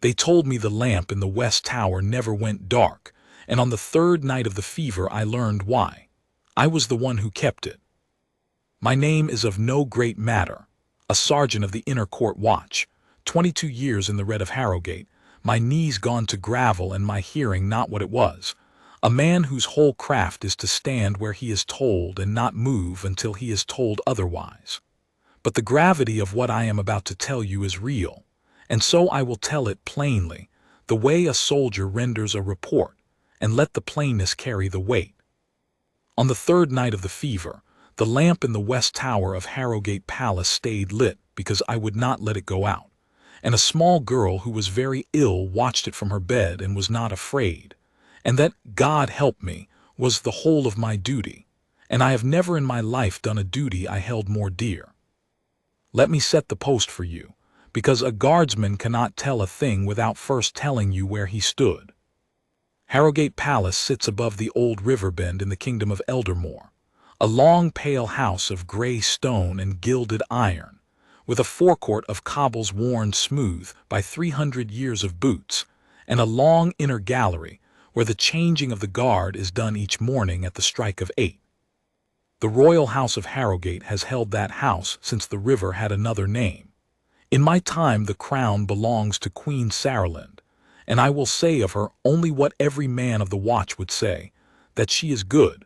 They told me the lamp in the west tower never went dark, and on the third night of the fever I learned why. I was the one who kept it. My name is of no great matter, a sergeant of the inner court watch, 22 years in the red of Harrowgate, my knees gone to gravel and my hearing not what it was, a man whose whole craft is to stand where he is told and not move until he is told otherwise. But the gravity of what I am about to tell you is real, and so I will tell it plainly, the way a soldier renders a report, and let the plainness carry the weight. On the third night of the fever, the lamp in the west tower of Harrowgate Palace stayed lit because I would not let it go out, and a small girl who was very ill watched it from her bed and was not afraid, and that, God help me, was the whole of my duty, and I have never in my life done a duty I held more dear. Let me set the post for you, because a guardsman cannot tell a thing without first telling you where he stood. Harrowgate Palace sits above the old river bend in the Kingdom of Eldermoor, a long pale house of grey stone and gilded iron, with a forecourt of cobbles worn smooth by 300 years of boots, and a long inner gallery where the changing of the guard is done each morning at the strike of 8. The royal house of Harrowgate has held that house since the river had another name. In my time the crown belongs to Queen Saralind, and I will say of her only what every man of the watch would say, that she is good,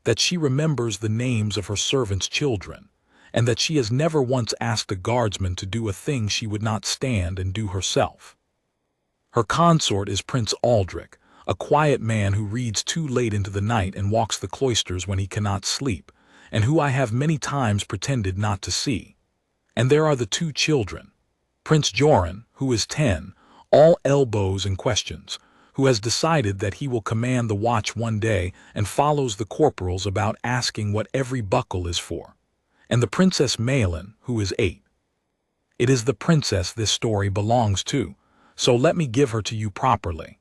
that she remembers the names of her servants' children, and that she has never once asked a guardsman to do a thing she would not stand and do herself. Her consort is Prince Aldrich, a quiet man who reads too late into the night and walks the cloisters when he cannot sleep, and who I have many times pretended not to see. And there are the 2 children, Prince Joran, who is 10, all elbows and questions, who has decided that he will command the watch one day and follows the corporals about asking what every buckle is for, and the Princess Malin, who is 8. It is the princess this story belongs to, so let me give her to you properly.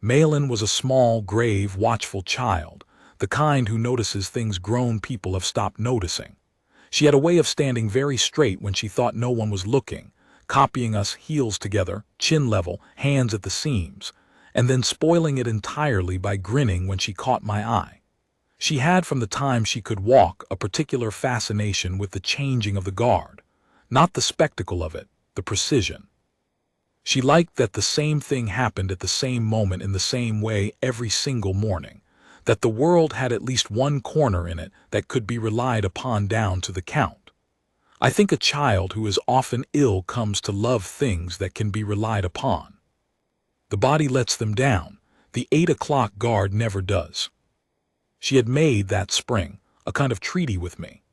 Malin was a small, grave, watchful child, the kind who notices things grown people have stopped noticing. She had a way of standing very straight when she thought no one was looking, copying us heels together, chin level, hands at the seams, and then spoiling it entirely by grinning when she caught my eye. She had from the time she could walk a particular fascination with the changing of the guard, not the spectacle of it, the precision. She liked that the same thing happened at the same moment in the same way every single morning, that the world had at least one corner in it that could be relied upon down to the count. I think a child who is often ill comes to love things that can be relied upon. The body lets them down, the 8 o'clock guard never does. She had made that spring a kind of treaty with me.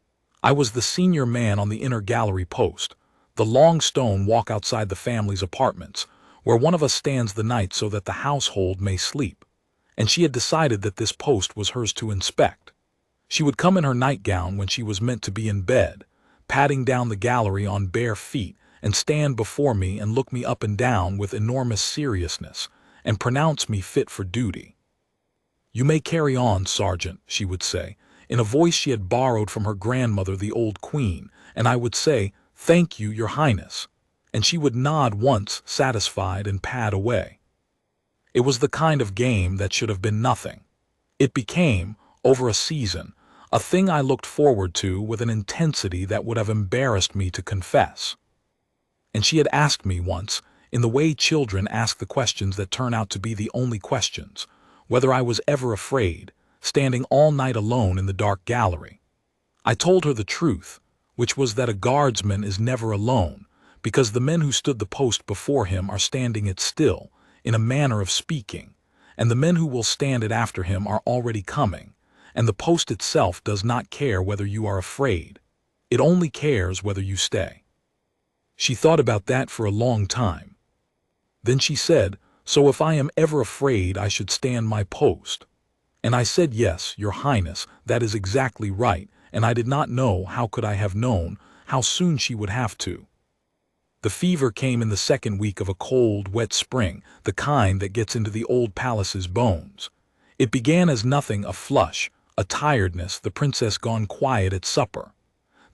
I was the senior man on the inner gallery post, the long stone walk outside the family's apartments, where one of us stands the night so that the household may sleep, and she had decided that this post was hers to inspect. She would come in her nightgown when she was meant to be in bed, padding down the gallery on bare feet, and stand before me and look me up and down with enormous seriousness, and pronounce me fit for duty. "You may carry on, Sergeant," she would say, in a voice she had borrowed from her grandmother, the old Queen, and I would say, "Thank you, Your Highness," and she would nod once, satisfied, and pad away. It was the kind of game that should have been nothing. It became, over a season, a thing I looked forward to with an intensity that would have embarrassed me to confess. And she had asked me once, in the way children ask the questions that turn out to be the only questions, whether I was ever afraid, standing all night alone in the dark gallery. I told her the truth, which was that a guardsman is never alone, because the men who stood the post before him are standing it still, in a manner of speaking, and the men who will stand it after him are already coming, and the post itself does not care whether you are afraid. It only cares whether you stay. She thought about that for a long time. Then she said, "So if I am ever afraid I should stand my post." And I said, "Yes, Your Highness, that is exactly right," and I did not know, how could I have known, how soon she would have to. The fever came in the second week of a cold, wet spring, the kind that gets into the old palace's bones. It began as nothing, a flush, a tiredness, the princess gone quiet at supper.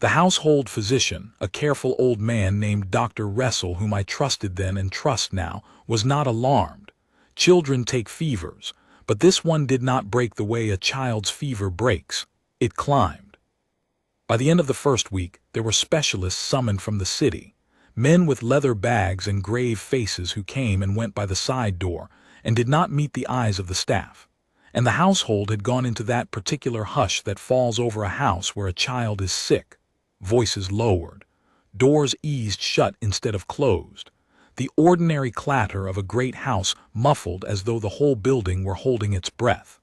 The household physician, a careful old man named Dr. Russell, whom I trusted then and trust now, was not alarmed. Children take fevers, but this one did not break the way a child's fever breaks. It climbed. By the end of the first week, there were specialists summoned from the city, men with leather bags and grave faces who came and went by the side door and did not meet the eyes of the staff. And the household had gone into that particular hush that falls over a house where a child is sick. Voices lowered, doors eased shut instead of closed, the ordinary clatter of a great house muffled as though the whole building were holding its breath.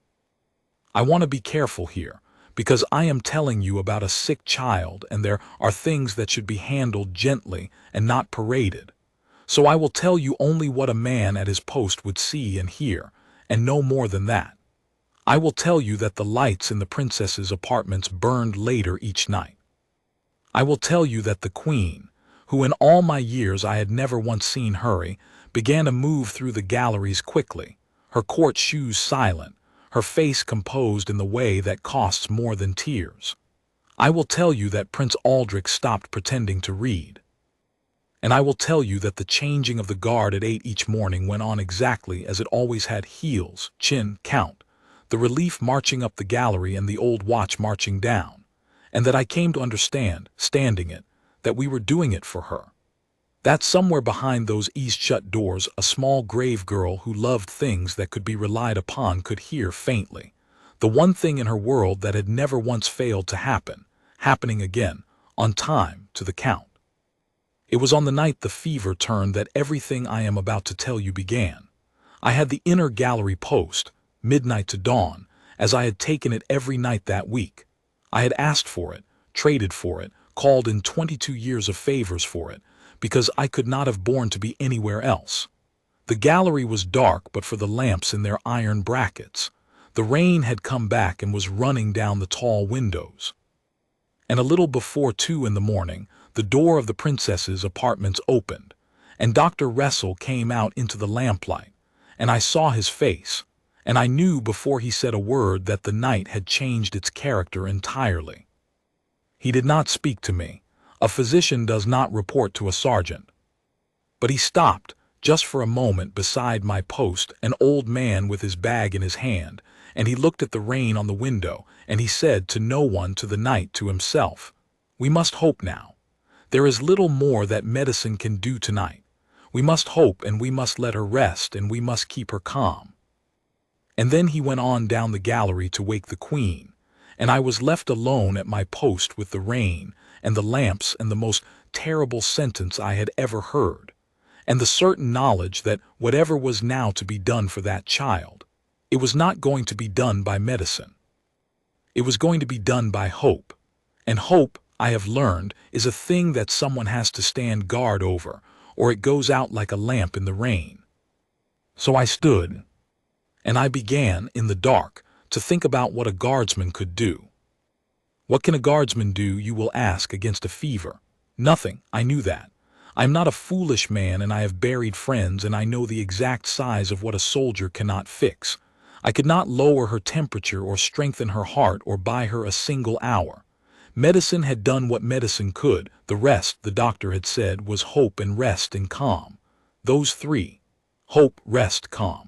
I want to be careful here, because I am telling you about a sick child and there are things that should be handled gently and not paraded. So I will tell you only what a man at his post would see and hear, and no more than that. I will tell you that the lights in the princess's apartments burned later each night. I will tell you that the queen, who in all my years I had never once seen hurry, began to move through the galleries quickly, her court shoes silent, her face composed in the way that costs more than tears. I will tell you that Prince Aldrich stopped pretending to read. And I will tell you that the changing of the guard at 8 each morning went on exactly as it always had: heels, chin, count, the relief marching up the gallery and the old watch marching down. And that I came to understand, standing it, that we were doing it for her. That somewhere behind those eased-shut doors a small grave girl who loved things that could be relied upon could hear faintly, the one thing in her world that had never once failed to happen, happening again, on time, to the Count. It was on the night the fever turned that everything I am about to tell you began. I had the inner gallery post, midnight to dawn, as I had taken it every night that week. I had asked for it, traded for it, called in 22 years of favors for it, because I could not have borne to be anywhere else. The gallery was dark but for the lamps in their iron brackets. The rain had come back and was running down the tall windows. And a little before 2 in the morning, the door of the princess's apartments opened, and Dr. Russell came out into the lamplight, and I saw his face, and I knew before he said a word that the night had changed its character entirely. He did not speak to me. A physician does not report to a sergeant. But he stopped, just for a moment beside my post, an old man with his bag in his hand, and he looked at the rain on the window, and he said to no one, to the night, to himself, "We must hope now. There is little more that medicine can do tonight. We must hope, and we must let her rest, and we must keep her calm." And then he went on down the gallery to wake the queen, and I was left alone at my post with the rain and the lamps and the most terrible sentence I had ever heard, and the certain knowledge that whatever was now to be done for that child, it was not going to be done by medicine. It was going to be done by hope, and hope, I have learned, is a thing that someone has to stand guard over, or it goes out like a lamp in the rain. So I stood, and I began, in the dark, to think about what a guardsman could do. What can a guardsman do, you will ask, against a fever? Nothing, I knew that. I am not a foolish man, and I have buried friends, and I know the exact size of what a soldier cannot fix. I could not lower her temperature or strengthen her heart or buy her a single hour. Medicine had done what medicine could. The rest, the doctor had said, was hope and rest and calm. Those three: hope, rest, calm.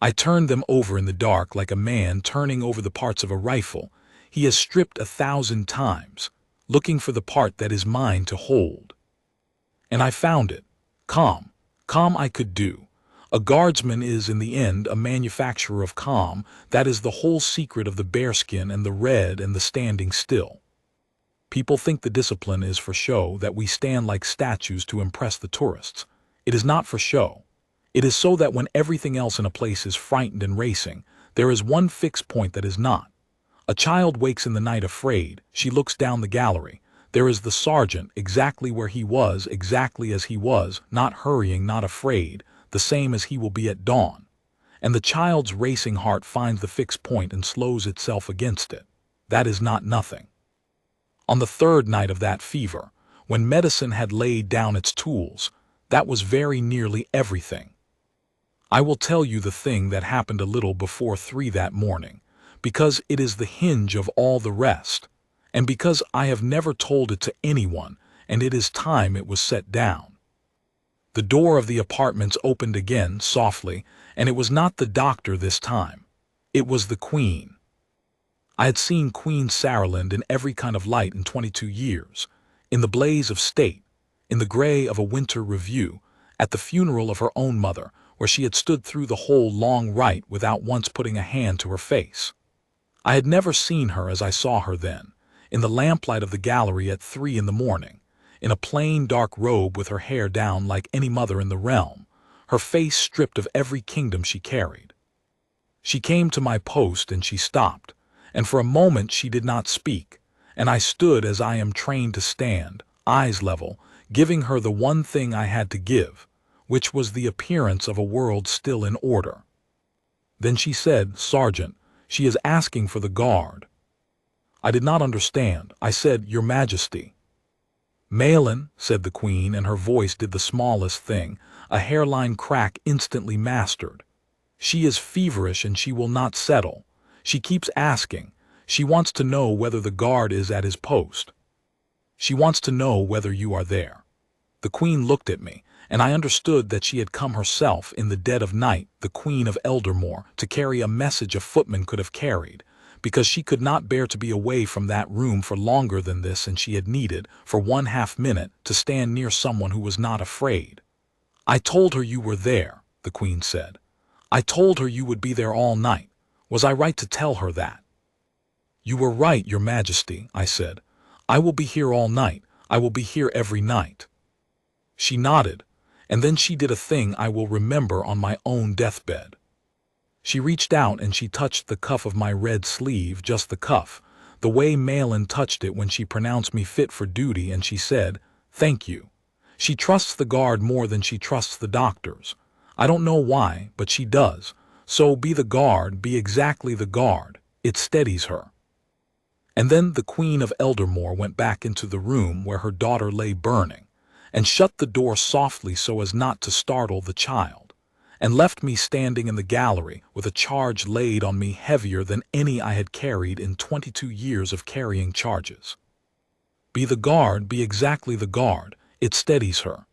I turned them over in the dark like a man turning over the parts of a rifle he has stripped 1,000 times, looking for the part that is mine to hold. And I found it. Calm. Calm I could do. A guardsman is, in the end, a manufacturer of calm. That is the whole secret of the bearskin and the red and the standing still. People think the discipline is for show, that we stand like statues to impress the tourists. It is not for show. It is so that when everything else in a place is frightened and racing, there is one fixed point that is not. A child wakes in the night afraid. She looks down the gallery. There is the sergeant, exactly where he was, exactly as he was, not hurrying, not afraid, the same as he will be at dawn. And the child's racing heart finds the fixed point and slows itself against it. That is not nothing. On the third night of that fever, when medicine had laid down its tools, that was very nearly everything. I will tell you the thing that happened a little before 3 that morning, because it is the hinge of all the rest, and because I have never told it to anyone, and it is time it was set down. The door of the apartments opened again, softly, and it was not the doctor this time. It was the Queen. I had seen Queen Saralind in every kind of light in 22 years, in the blaze of state, in the gray of a winter review, at the funeral of her own mother, where she had stood through the whole long rite without once putting a hand to her face. I had never seen her as I saw her then, in the lamplight of the gallery at 3 in the morning, in a plain dark robe with her hair down like any mother in the realm, her face stripped of every kingdom she carried. She came to my post and she stopped, and for a moment she did not speak, and I stood as I am trained to stand, eyes level, giving her the one thing I had to give, which was the appearance of a world still in order. Then she said, "Sergeant, she is asking for the guard." I did not understand. I said, "Your Majesty." "Malin," said the Queen, and her voice did the smallest thing, a hairline crack instantly mastered. "She is feverish and she will not settle. She keeps asking. She wants to know whether the guard is at his post. She wants to know whether you are there." The Queen looked at me, and I understood that she had come herself in the dead of night, the Queen of Eldermoor, to carry a message a footman could have carried, because she could not bear to be away from that room for longer than this, and she had needed, for 1/2 minute, to stand near someone who was not afraid. "I told her you were there," the Queen said. "I told her you would be there all night. Was I right to tell her that?" "You were right, Your Majesty," I said. "I will be here all night. I will be here every night." She nodded, and then she did a thing I will remember on my own deathbed. She reached out and she touched the cuff of my red sleeve, just the cuff, the way Malin touched it when she pronounced me fit for duty, and she said, "Thank you." She trusts the guard more than she trusts the doctors. I don't know why, but she does. So be the guard, be exactly the guard. It steadies her. And then the Queen of Eldermoor went back into the room where her daughter lay burning, and shut the door softly so as not to startle the child, and left me standing in the gallery with a charge laid on me heavier than any I had carried in 22 years of carrying charges. Be the guard, be exactly the guard. It steadies her.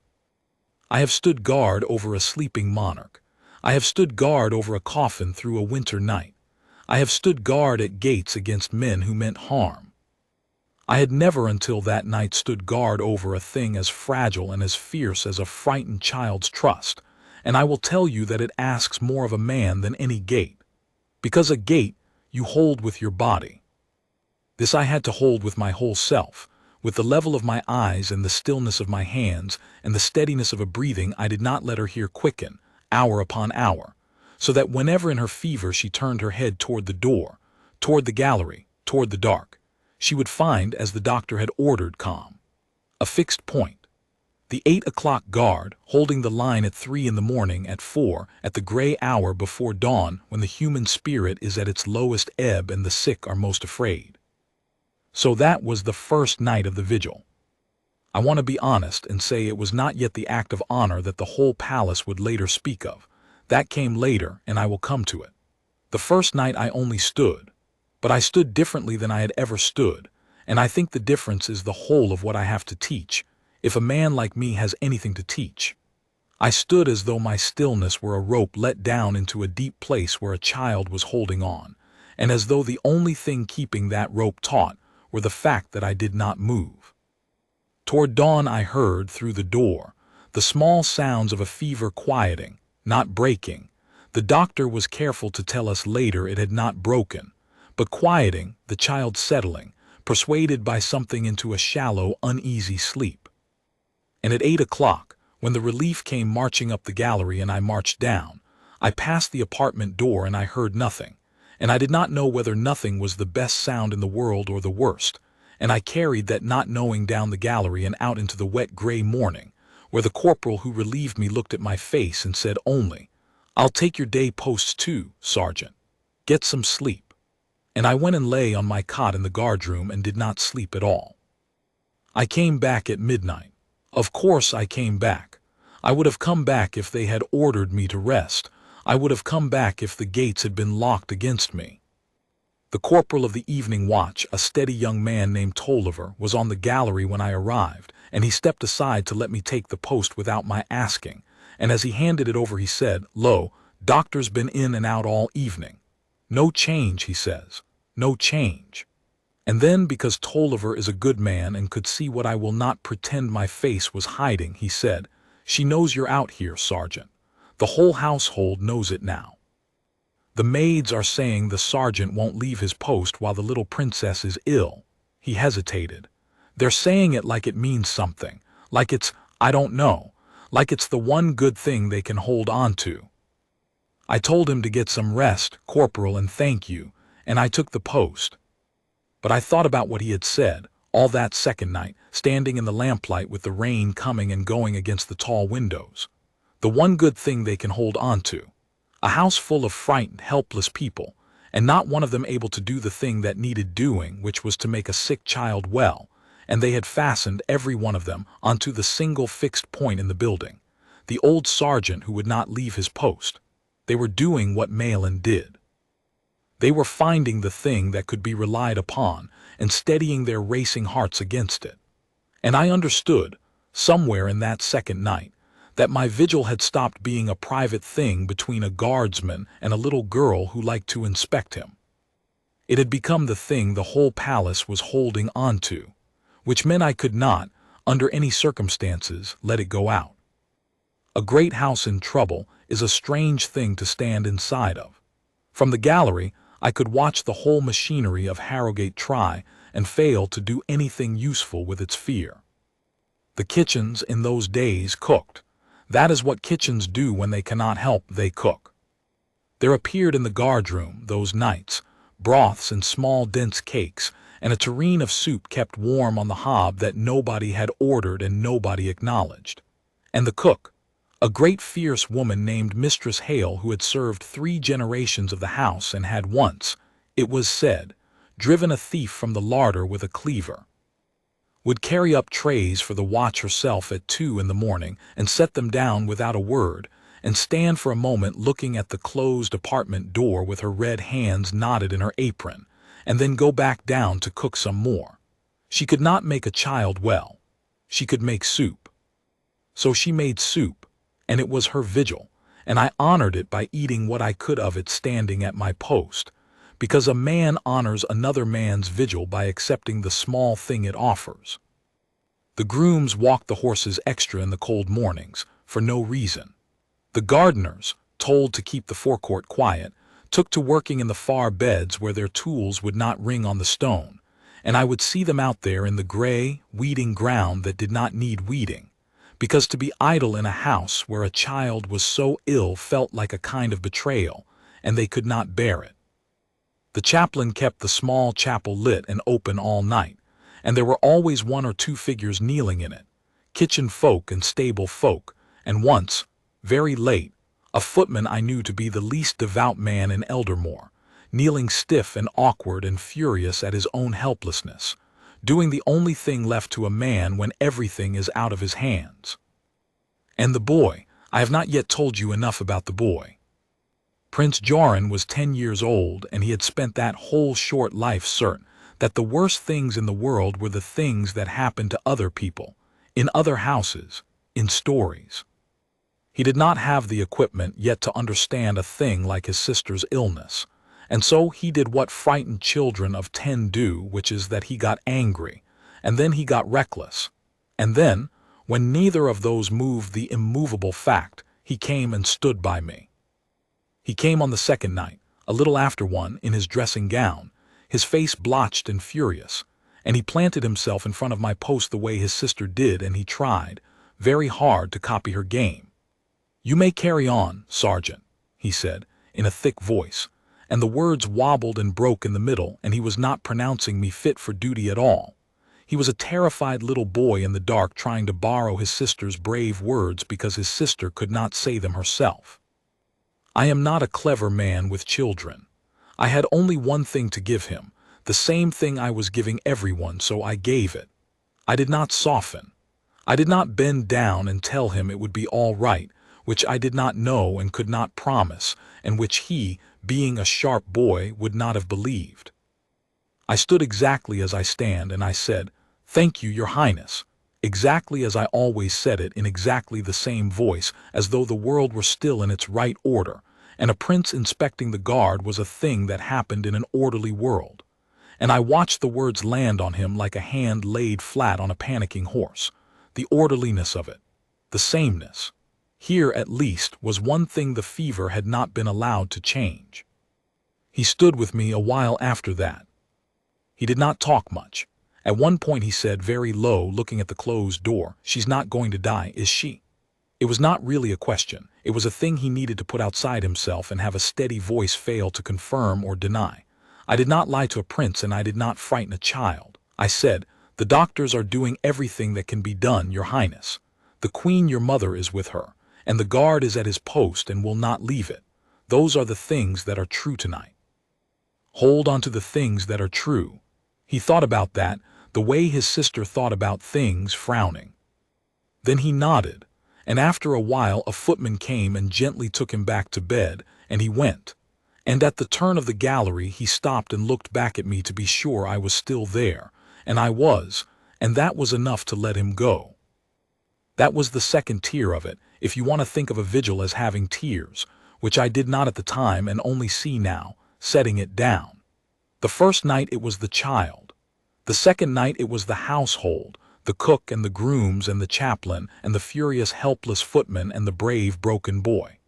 I have stood guard over a sleeping monarch. I have stood guard over a coffin through a winter night. I have stood guard at gates against men who meant harm. I had never until that night stood guard over a thing as fragile and as fierce as a frightened child's trust, and I will tell you that it asks more of a man than any gate, because a gate you hold with your body. This I had to hold with my whole self, with the level of my eyes and the stillness of my hands and the steadiness of a breathing I did not let her hear quicken, hour upon hour, so that whenever in her fever she turned her head toward the door, toward the gallery, toward the dark, she would find, as the doctor had ordered, calm, a fixed point. The 8 o'clock guard, holding the line at 3 in the morning, at 4, at the gray hour before dawn, when the human spirit is at its lowest ebb and the sick are most afraid. So that was the first night of the vigil. I want to be honest and say it was not yet the act of honor that the whole palace would later speak of. That came later, and I will come to it. The first night I only stood, but I stood differently than I had ever stood, and I think the difference is the whole of what I have to teach, if a man like me has anything to teach. I stood as though my stillness were a rope let down into a deep place where a child was holding on, and as though the only thing keeping that rope taut were the fact that I did not move. Toward dawn I heard, through the door, the small sounds of a fever quieting, not breaking. The doctor was careful to tell us later it had not broken, but quieting, the child settling, persuaded by something into a shallow, uneasy sleep. And at 8 o'clock, when the relief came marching up the gallery and I marched down, I passed the apartment door and I heard nothing, and I did not know whether nothing was the best sound in the world or the worst, and I carried that not knowing down the gallery and out into the wet gray morning, where the corporal who relieved me looked at my face and said only, "I'll take your day posts too, Sergeant. Get some sleep." And I went and lay on my cot in the guardroom and did not sleep at all. I came back at midnight. Of course I came back. I would have come back if they had ordered me to rest. I would have come back if the gates had been locked against me. The corporal of the evening watch, a steady young man named Tolliver, was on the gallery when I arrived, and he stepped aside to let me take the post without my asking, and as he handed it over he said, "Lo, doctor's been in and out all evening. No change," he says. "No change." And then, because Tolliver is a good man and could see what I will not pretend my face was hiding, he said, "She knows you're out here, Sergeant. The whole household knows it now. The maids are saying the sergeant won't leave his post while the little princess is ill." He hesitated. "They're saying it like it means something, like it's, I don't know, like it's the one good thing they can hold on to." I told him to get some rest, Corporal, and thank you, and I took the post. But I thought about what he had said, all that second night, standing in the lamplight with the rain coming and going against the tall windows. The one good thing they can hold on to. A house full of frightened, helpless people, and not one of them able to do the thing that needed doing, which was to make a sick child well, and they had fastened every one of them onto the single fixed point in the building, the old sergeant who would not leave his post. They were doing what Malin did. They were finding the thing that could be relied upon and steadying their racing hearts against it. And I understood, somewhere in that second night, that my vigil had stopped being a private thing between a guardsman and a little girl who liked to inspect him. It had become the thing the whole palace was holding on to, which meant I could not, under any circumstances, let it go out. A great house in trouble is a strange thing to stand inside of. From the gallery, I could watch the whole machinery of Harrowgate try and fail to do anything useful with its fear. The kitchens in those days cooked. That is what kitchens do when they cannot help, they cook. There appeared in the guardroom, those nights, broths and small dense cakes, and a tureen of soup kept warm on the hob that nobody had ordered and nobody acknowledged. And the cook, a great fierce woman named Mistress Hale, who had served 3 generations of the house and had once, it was said, driven a thief from the larder with a cleaver, would carry up trays for the watch herself at 2 in the morning and set them down without a word, and stand for a moment looking at the closed apartment door with her red hands knotted in her apron, and then go back down to cook some more. She could not make a child well. She could make soup. So she made soup, and it was her vigil, and I honored it by eating what I could of it standing at my post, because a man honors another man's vigil by accepting the small thing it offers. The grooms walked the horses extra in the cold mornings, for no reason. The gardeners, told to keep the forecourt quiet, took to working in the far beds where their tools would not ring on the stone, and I would see them out there in the gray, weeding ground that did not need weeding, because to be idle in a house where a child was so ill felt like a kind of betrayal, and they could not bear it. The chaplain kept the small chapel lit and open all night, and there were always 1 or 2 figures kneeling in it, kitchen folk and stable folk, and once, very late, a footman I knew to be the least devout man in Eldermoor, kneeling stiff and awkward and furious at his own helplessness, doing the only thing left to a man when everything is out of his hands. And the boy, I have not yet told you enough about the boy. Prince Joran was 10 years old, and he had spent that whole short life certain that the worst things in the world were the things that happened to other people, in other houses, in stories. He did not have the equipment yet to understand a thing like his sister's illness, and so he did what frightened children of 10 do, which is that he got angry, and then he got reckless, and then, when neither of those moved the immovable fact, he came and stood by me. He came on the second night, a little after 1, in his dressing gown, his face blotched and furious, and he planted himself in front of my post the way his sister did, and he tried, very hard, to copy her game. "You may carry on, Sergeant," he said, in a thick voice, and the words wobbled and broke in the middle, and he was not pronouncing me fit for duty at all. He was a terrified little boy in the dark trying to borrow his sister's brave words because his sister could not say them herself. I am not a clever man with children. I had only one thing to give him, the same thing I was giving everyone, so I gave it. I did not soften. I did not bend down and tell him it would be all right, which I did not know and could not promise, and which he, being a sharp boy, would not have believed. I stood exactly as I stand, and I said, "Thank you, Your Highness," exactly as I always said it, in exactly the same voice, as though the world were still in its right order, and a prince inspecting the guard was a thing that happened in an orderly world. And I watched the words land on him like a hand laid flat on a panicking horse. The orderliness of it. The sameness. Here, at least, was one thing the fever had not been allowed to change. He stood with me a while after that. He did not talk much. At one point he said very low, looking at the closed door, "She's not going to die, is she?" It was not really a question. It was a thing he needed to put outside himself and have a steady voice fail to confirm or deny. I did not lie to a prince, and I did not frighten a child. I said, "The doctors are doing everything that can be done, Your Highness. The Queen, your mother, is with her, and the guard is at his post and will not leave it. Those are the things that are true tonight. Hold on to the things that are true." He thought about that, the way his sister thought about things, frowning. Then he nodded, and after a while a footman came and gently took him back to bed, and he went. And at the turn of the gallery he stopped and looked back at me to be sure I was still there, and I was, and that was enough to let him go. That was the second tier of it, if you want to think of a vigil as having tiers, which I did not at the time and only see now, setting it down. The first night it was the child. The second night it was the household, the cook and the grooms and the chaplain and the furious helpless footman and the brave broken boy.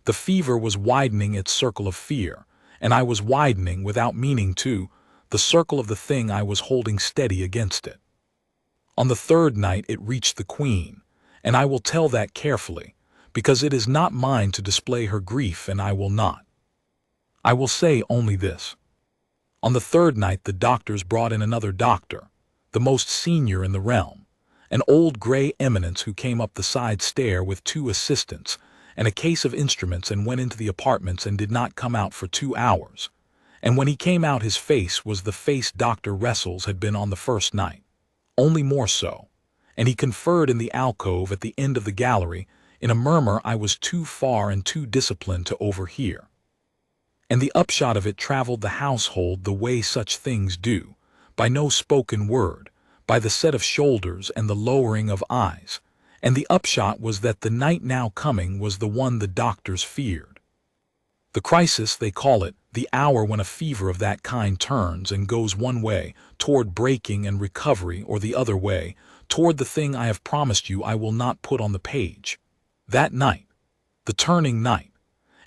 The fever was widening its circle of fear, and I was widening, without meaning to, the circle of the thing I was holding steady against it. On the third night it reached the Queen, and I will tell that carefully, because it is not mine to display her grief, and I will not. I will say only this. On the third night the doctors brought in another doctor, the most senior in the realm, an old gray eminence who came up the side stair with 2 assistants and a case of instruments, and went into the apartments and did not come out for 2 hours. And when he came out his face was the face Dr. Wrestles had been on the first night, only more so, and he conferred in the alcove at the end of the gallery in a murmur I was too far and too disciplined to overhear. And the upshot of it traveled the household the way such things do, by no spoken word, by the set of shoulders and the lowering of eyes, and the upshot was that the night now coming was the one the doctors feared. The crisis, they call it, the hour when a fever of that kind turns and goes one way, toward breaking and recovery, or the other way, toward the thing I have promised you I will not put on the page. That night, the turning night.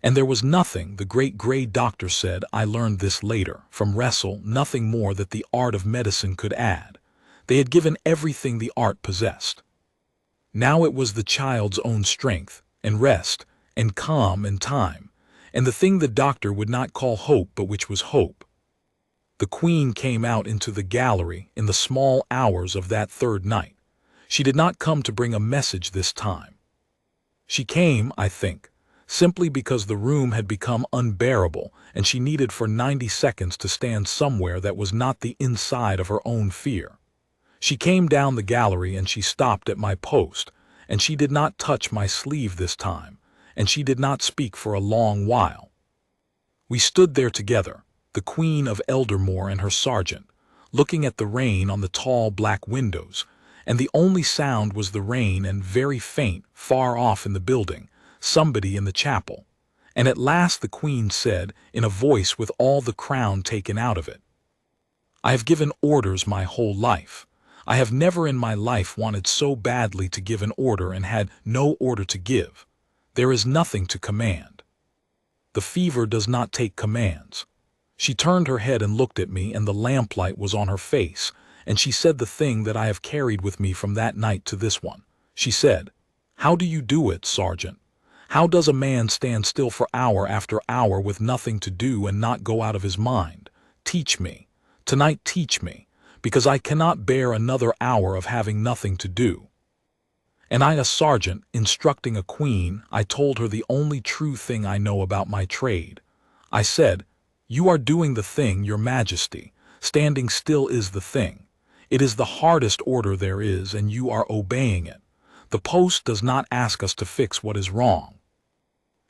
And there was nothing, the great gray doctor said, I learned this later, from Wrestle, nothing more that the art of medicine could add. They had given everything the art possessed. Now it was the child's own strength, and rest, and calm, and time, and the thing the doctor would not call hope, but which was hope. The Queen came out into the gallery in the small hours of that third night. She did not come to bring a message this time. She came, I think, simply because the room had become unbearable, and she needed for 90 seconds to stand somewhere that was not the inside of her own fear. She came down the gallery and she stopped at my post, and she did not touch my sleeve this time, and she did not speak for a long while. We stood there together, the Queen of Eldermoor and her sergeant, looking at the rain on the tall black windows, and the only sound was the rain, and very faint, far off in the building, somebody in the chapel. And at last the Queen said, in a voice with all the crown taken out of it, "I have given orders my whole life. I have never in my life wanted so badly to give an order and had no order to give. There is nothing to command. The fever does not take commands." She turned her head and looked at me, and the lamplight was on her face, and she said the thing that I have carried with me from that night to this one. She said, "How do you do it, Sergeant? How does a man stand still for hour after hour with nothing to do and not go out of his mind? Teach me. Tonight teach me, because I cannot bear another hour of having nothing to do." And I, a sergeant, instructing a queen, I told her the only true thing I know about my trade. I said, "You are doing the thing, Your Majesty. Standing still is the thing. It is the hardest order there is, and you are obeying it. The post does not ask us to fix what is wrong.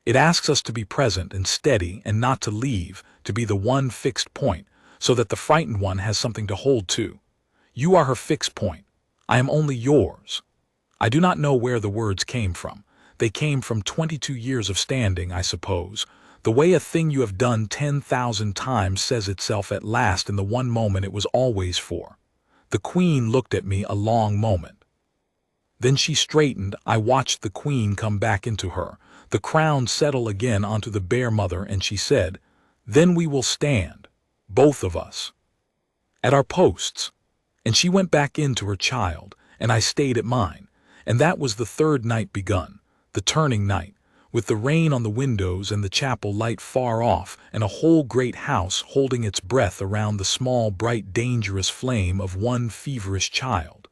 It asks us to be present and steady and not to leave, to be the one fixed point, so that the frightened one has something to hold to. You are her fixed point. I am only yours. I do not know where the words came from. They came from 22 years of standing, I suppose. The way a thing you have done 10,000 times says itself at last in the one moment it was always for. The Queen looked at me a long moment. Then she straightened. I watched the Queen come back into her, the crown settle again onto the bear mother, and she said, "Then we will stand, both of us, at our posts." And she went back into her child, and I stayed at mine. And that was the third night begun, the turning night, with the rain on the windows and the chapel light far off, and a whole great house holding its breath around the small, bright, dangerous flame of one feverish child.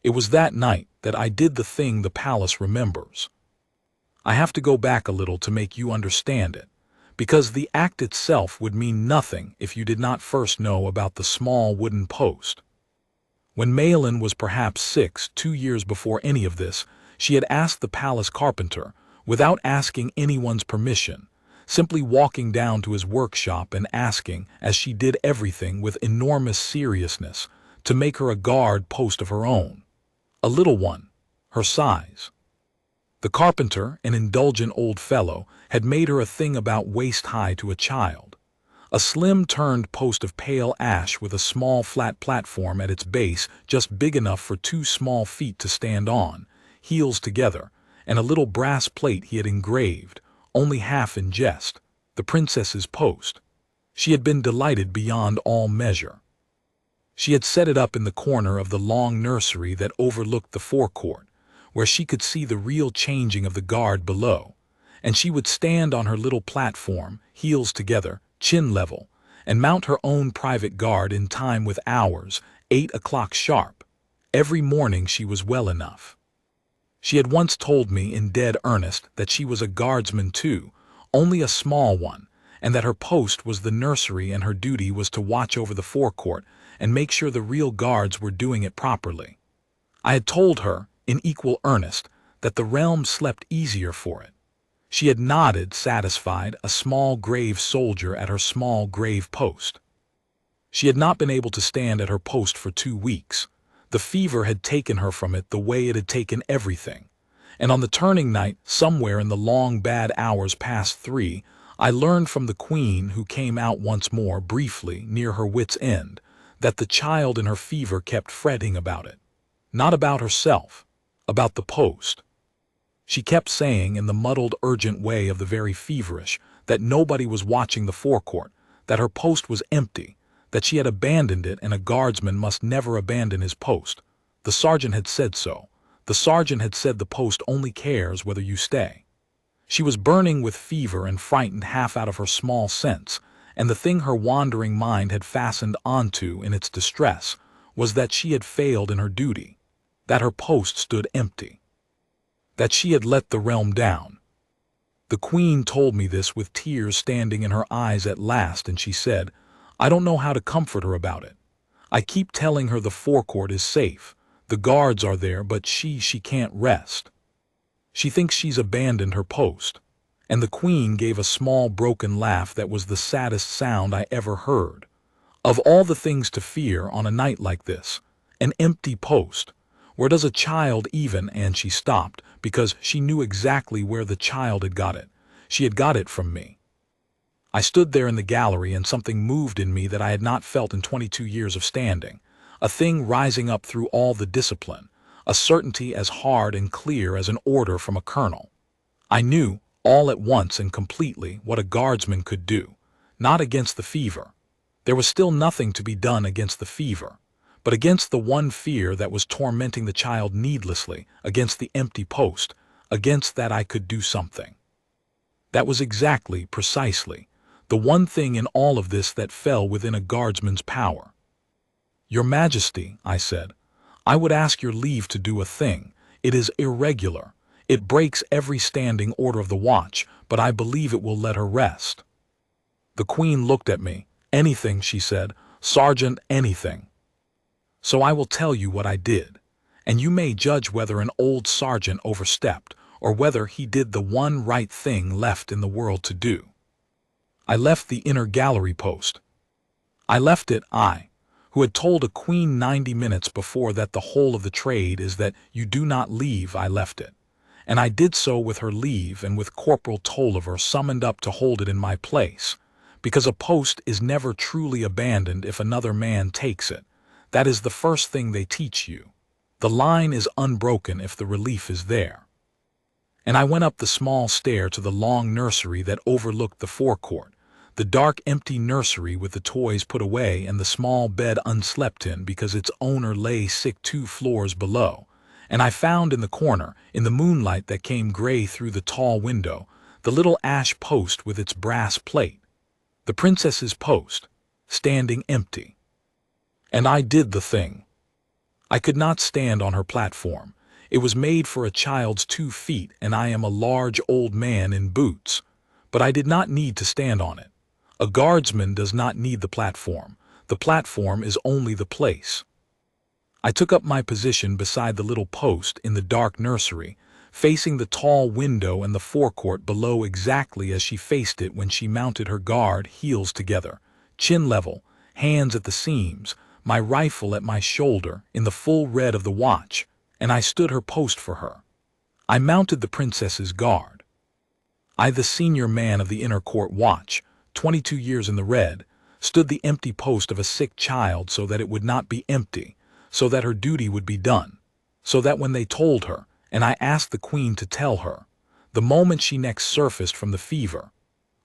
It was that night that I did the thing the palace remembers. I have to go back a little to make you understand it, because the act itself would mean nothing if you did not first know about the small wooden post. When Malin was perhaps 6, 2 years before any of this, she had asked the palace carpenter, without asking anyone's permission, simply walking down to his workshop and asking, as she did everything with enormous seriousness, to make her a guard post of her own. A little one, her size. The carpenter, an indulgent old fellow, had made her a thing about waist-high to a child. A slim-turned post of pale ash with a small flat platform at its base just big enough for 2 small feet to stand on, heels together, and a little brass plate he had engraved, only half in jest, "The Princess's Post." She had been delighted beyond all measure. She had set it up in the corner of the long nursery that overlooked the forecourt, where she could see the real changing of the guard below, and she would stand on her little platform, heels together, chin level, and mount her own private guard in time with ours, 8 o'clock sharp. Every morning she was well enough. She had once told me in dead earnest that she was a guardsman too, only a small one, and that her post was the nursery and her duty was to watch over the forecourt and make sure the real guards were doing it properly. I had told her, in equal earnest, that the realm slept easier for it. She had nodded, satisfied, a small grave soldier at her small grave post. She had not been able to stand at her post for 2 weeks. The fever had taken her from it the way it had taken everything. And on the turning night, somewhere in the long bad hours past 3, I learned from the Queen, who came out once more, briefly, near her wit's end, that the child in her fever kept fretting about it. Not about herself, about the post. She kept saying, in the muddled, urgent way of the very feverish, that nobody was watching the forecourt, that her post was empty, that she had abandoned it, and a guardsman must never abandon his post. The sergeant had said so. The sergeant had said the post only cares whether you stay. She was burning with fever and frightened half out of her small sense, and the thing her wandering mind had fastened onto in its distress was that she had failed in her duty, that her post stood empty, that she had let the realm down. The Queen told me this with tears standing in her eyes at last, and she said, "I don't know how to comfort her about it. I keep telling her the forecourt is safe, the guards are there, but she can't rest. She thinks she's abandoned her post." And the Queen gave a small broken laugh that was the saddest sound I ever heard. Of all the things to fear on a night like this, an empty post. Where does a child even, and she stopped, because she knew exactly where the child had got it. She had got it from me. I stood there in the gallery, and something moved in me that I had not felt in 22 years of standing, a thing rising up through all the discipline, a certainty as hard and clear as an order from a colonel. I knew, all at once and completely, what a guardsman could do, not against the fever. There was still nothing to be done against the fever, but against the one fear that was tormenting the child needlessly, against the empty post, against that I could do something. That was exactly, precisely, the one thing in all of this that fell within a guardsman's power. "Your Majesty," I said, "I would ask your leave to do a thing. It is irregular. It breaks every standing order of the watch, but I believe it will let her rest." The Queen looked at me. "Anything," she said, "Sergeant, anything." So I will tell you what I did, and you may judge whether an old sergeant overstepped, or whether he did the one right thing left in the world to do. I left the inner gallery post. I left it, who had told a queen 90 minutes before that the whole of the trade is that you do not leave. I left it. And I did so with her leave and with Corporal Tolliver summoned up to hold it in my place, because a post is never truly abandoned if another man takes it. That is the first thing they teach you. The line is unbroken if the relief is there. And I went up the small stair to the long nursery that overlooked the forecourt, the dark empty nursery with the toys put away and the small bed unslept in because its owner lay sick 2 floors below. And I found in the corner, in the moonlight that came gray through the tall window, the little ash post with its brass plate. The princess's post, standing empty. And I did the thing. I could not stand on her platform. It was made for a child's 2 feet, and I am a large old man in boots. But I did not need to stand on it. A guardsman does not need the platform. The platform is only the place. I took up my position beside the little post in the dark nursery, facing the tall window and the forecourt below exactly as she faced it when she mounted her guard, heels together, chin level, hands at the seams, my rifle at my shoulder in the full red of the watch, and I stood her post for her. I mounted the princess's guard. I, the senior man of the inner court watch, 22 years in the red, stood the empty post of a sick child so that it would not be empty, so that her duty would be done, so that when they told her, and I asked the queen to tell her, the moment she next surfaced from the fever,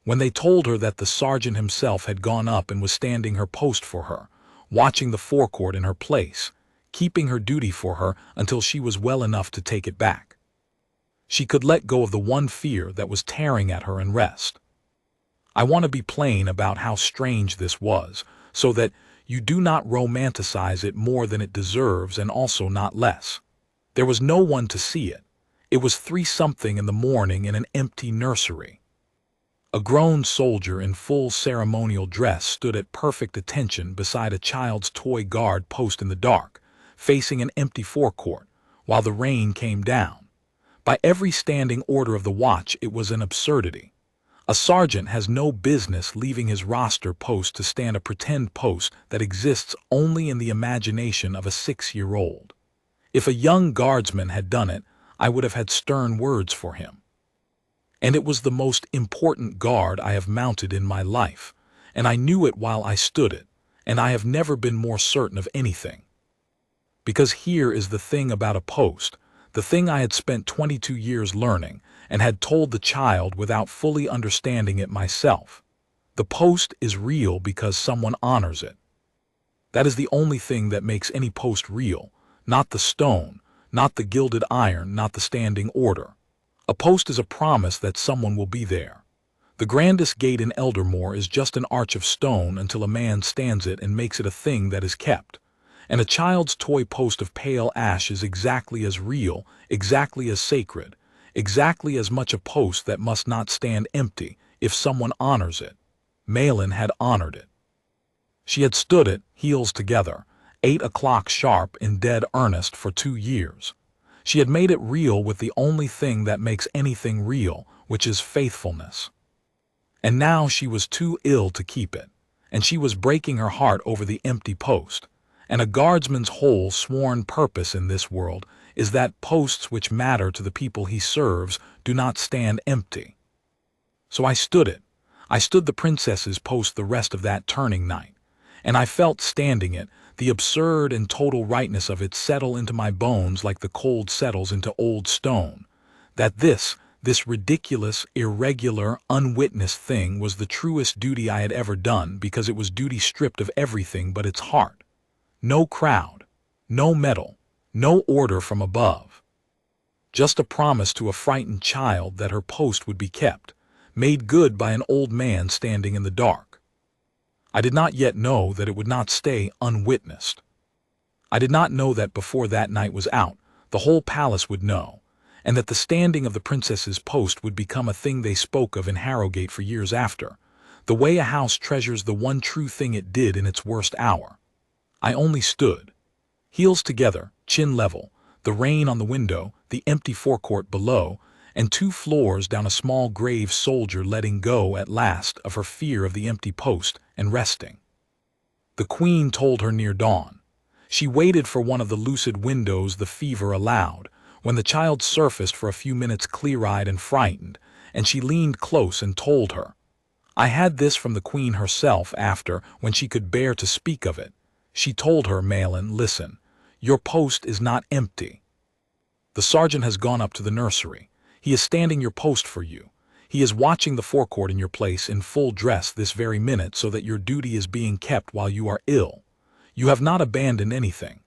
when they told her that the sergeant himself had gone up and was standing her post for her, watching the forecourt in her place, keeping her duty for her until she was well enough to take it back, she could let go of the one fear that was tearing at her and rest. I want to be plain about how strange this was, so that you do not romanticize it more than it deserves and also not less. There was no one to see it. It was 3-something in the morning in an empty nursery. A grown soldier in full ceremonial dress stood at perfect attention beside a child's toy guard post in the dark, facing an empty forecourt, while the rain came down. By every standing order of the watch, it was an absurdity. A sergeant has no business leaving his roster post to stand a pretend post that exists only in the imagination of a 6-year-old. If a young guardsman had done it, I would have had stern words for him. And it was the most important guard I have mounted in my life, and I knew it while I stood it, and I have never been more certain of anything. Because here is the thing about a post, the thing I had spent 22 years learning, and had told the child without fully understanding it myself. The post is real because someone honors it. That is the only thing that makes any post real, not the stone, not the gilded iron, not the standing order. A post is a promise that someone will be there. The grandest gate in Eldermoor is just an arch of stone until a man stands it and makes it a thing that is kept. And a child's toy post of pale ash is exactly as real, exactly as sacred, exactly as much a post that must not stand empty if someone honors it. Malin had honored it. She had stood it, heels together, 8 o'clock sharp in dead earnest for 2 years. She had made it real with the only thing that makes anything real, which is faithfulness. And now she was too ill to keep it, and she was breaking her heart over the empty post. And a guardsman's whole sworn purpose in this world is that posts which matter to the people he serves do not stand empty. So I stood it. I stood the princess's post the rest of that turning night, and I felt standing it, the absurd and total rightness of it settle into my bones like the cold settles into old stone, that this ridiculous, irregular, unwitnessed thing was the truest duty I had ever done because it was duty stripped of everything but its heart. No crowd, no medal, no order from above. Just a promise to a frightened child that her post would be kept, made good by an old man standing in the dark. I did not yet know that it would not stay unwitnessed. I did not know that before that night was out, the whole palace would know, and that the standing of the princess's post would become a thing they spoke of in Harrowgate for years after, the way a house treasures the one true thing it did in its worst hour. I only stood, heels together, chin level, the rain on the window, the empty forecourt below, and 2 floors down a small grave soldier letting go at last of her fear of the empty post and resting. The Queen told her near dawn. She waited for one of the lucid windows the fever allowed, when the child surfaced for a few minutes clear-eyed and frightened, and she leaned close and told her. I had this from the Queen herself after, when she could bear to speak of it. She told her, Malin, listen, your post is not empty. The sergeant has gone up to the nursery. He is standing your post for you. He is watching the forecourt in your place in full dress this very minute so that your duty is being kept while you are ill. You have not abandoned anything.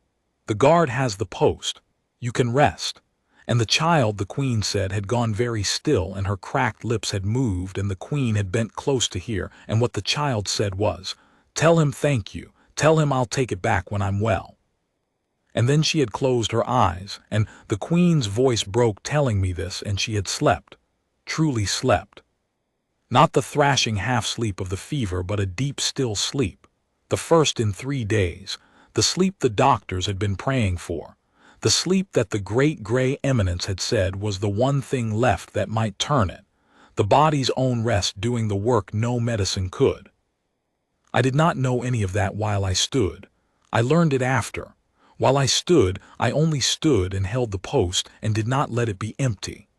The guard has the post. You can rest. And the child, the Queen said, had gone very still, and her cracked lips had moved, and the Queen had bent close to hear, and what the child said was, tell him thank you, tell him I'll take it back when I'm well. And then she had closed her eyes, and the Queen's voice broke telling me this, and she had slept, truly slept. Not the thrashing half-sleep of the fever, but a deep still sleep, the first in 3 days, the sleep the doctors had been praying for. The sleep that the great gray eminence had said was the one thing left that might turn it, the body's own rest doing the work no medicine could. I did not know any of that while I stood. I learned it after. While I stood, I only stood and held the post and did not let it be empty.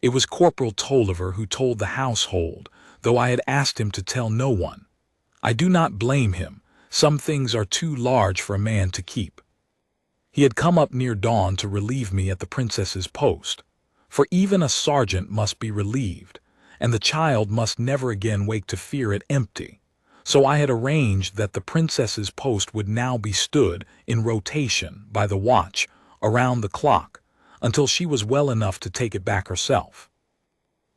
It was Corporal Tolliver who told the household, though I had asked him to tell no one. I do not blame him. Some things are too large for a man to keep. He had come up near dawn to relieve me at the princess's post, for even a sergeant must be relieved, and the child must never again wake to fear it empty. So I had arranged that the princess's post would now be stood in rotation by the watch around the clock until she was well enough to take it back herself.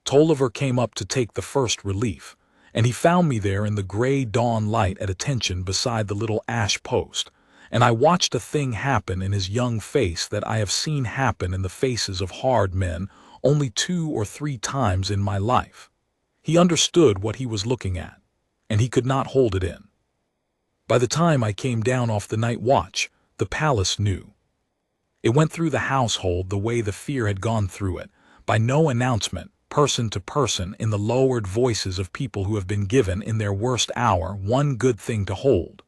Tolliver came up to take the first relief, and he found me there in the gray dawn light at attention beside the little ash post. And I watched a thing happen in his young face that I have seen happen in the faces of hard men only 2 or 3 times in my life. He understood what he was looking at, and he could not hold it in. By the time I came down off the night watch, the palace knew. It went through the household the way the fear had gone through it, by no announcement, person to person, in the lowered voices of people who have been given in their worst hour one good thing to hold.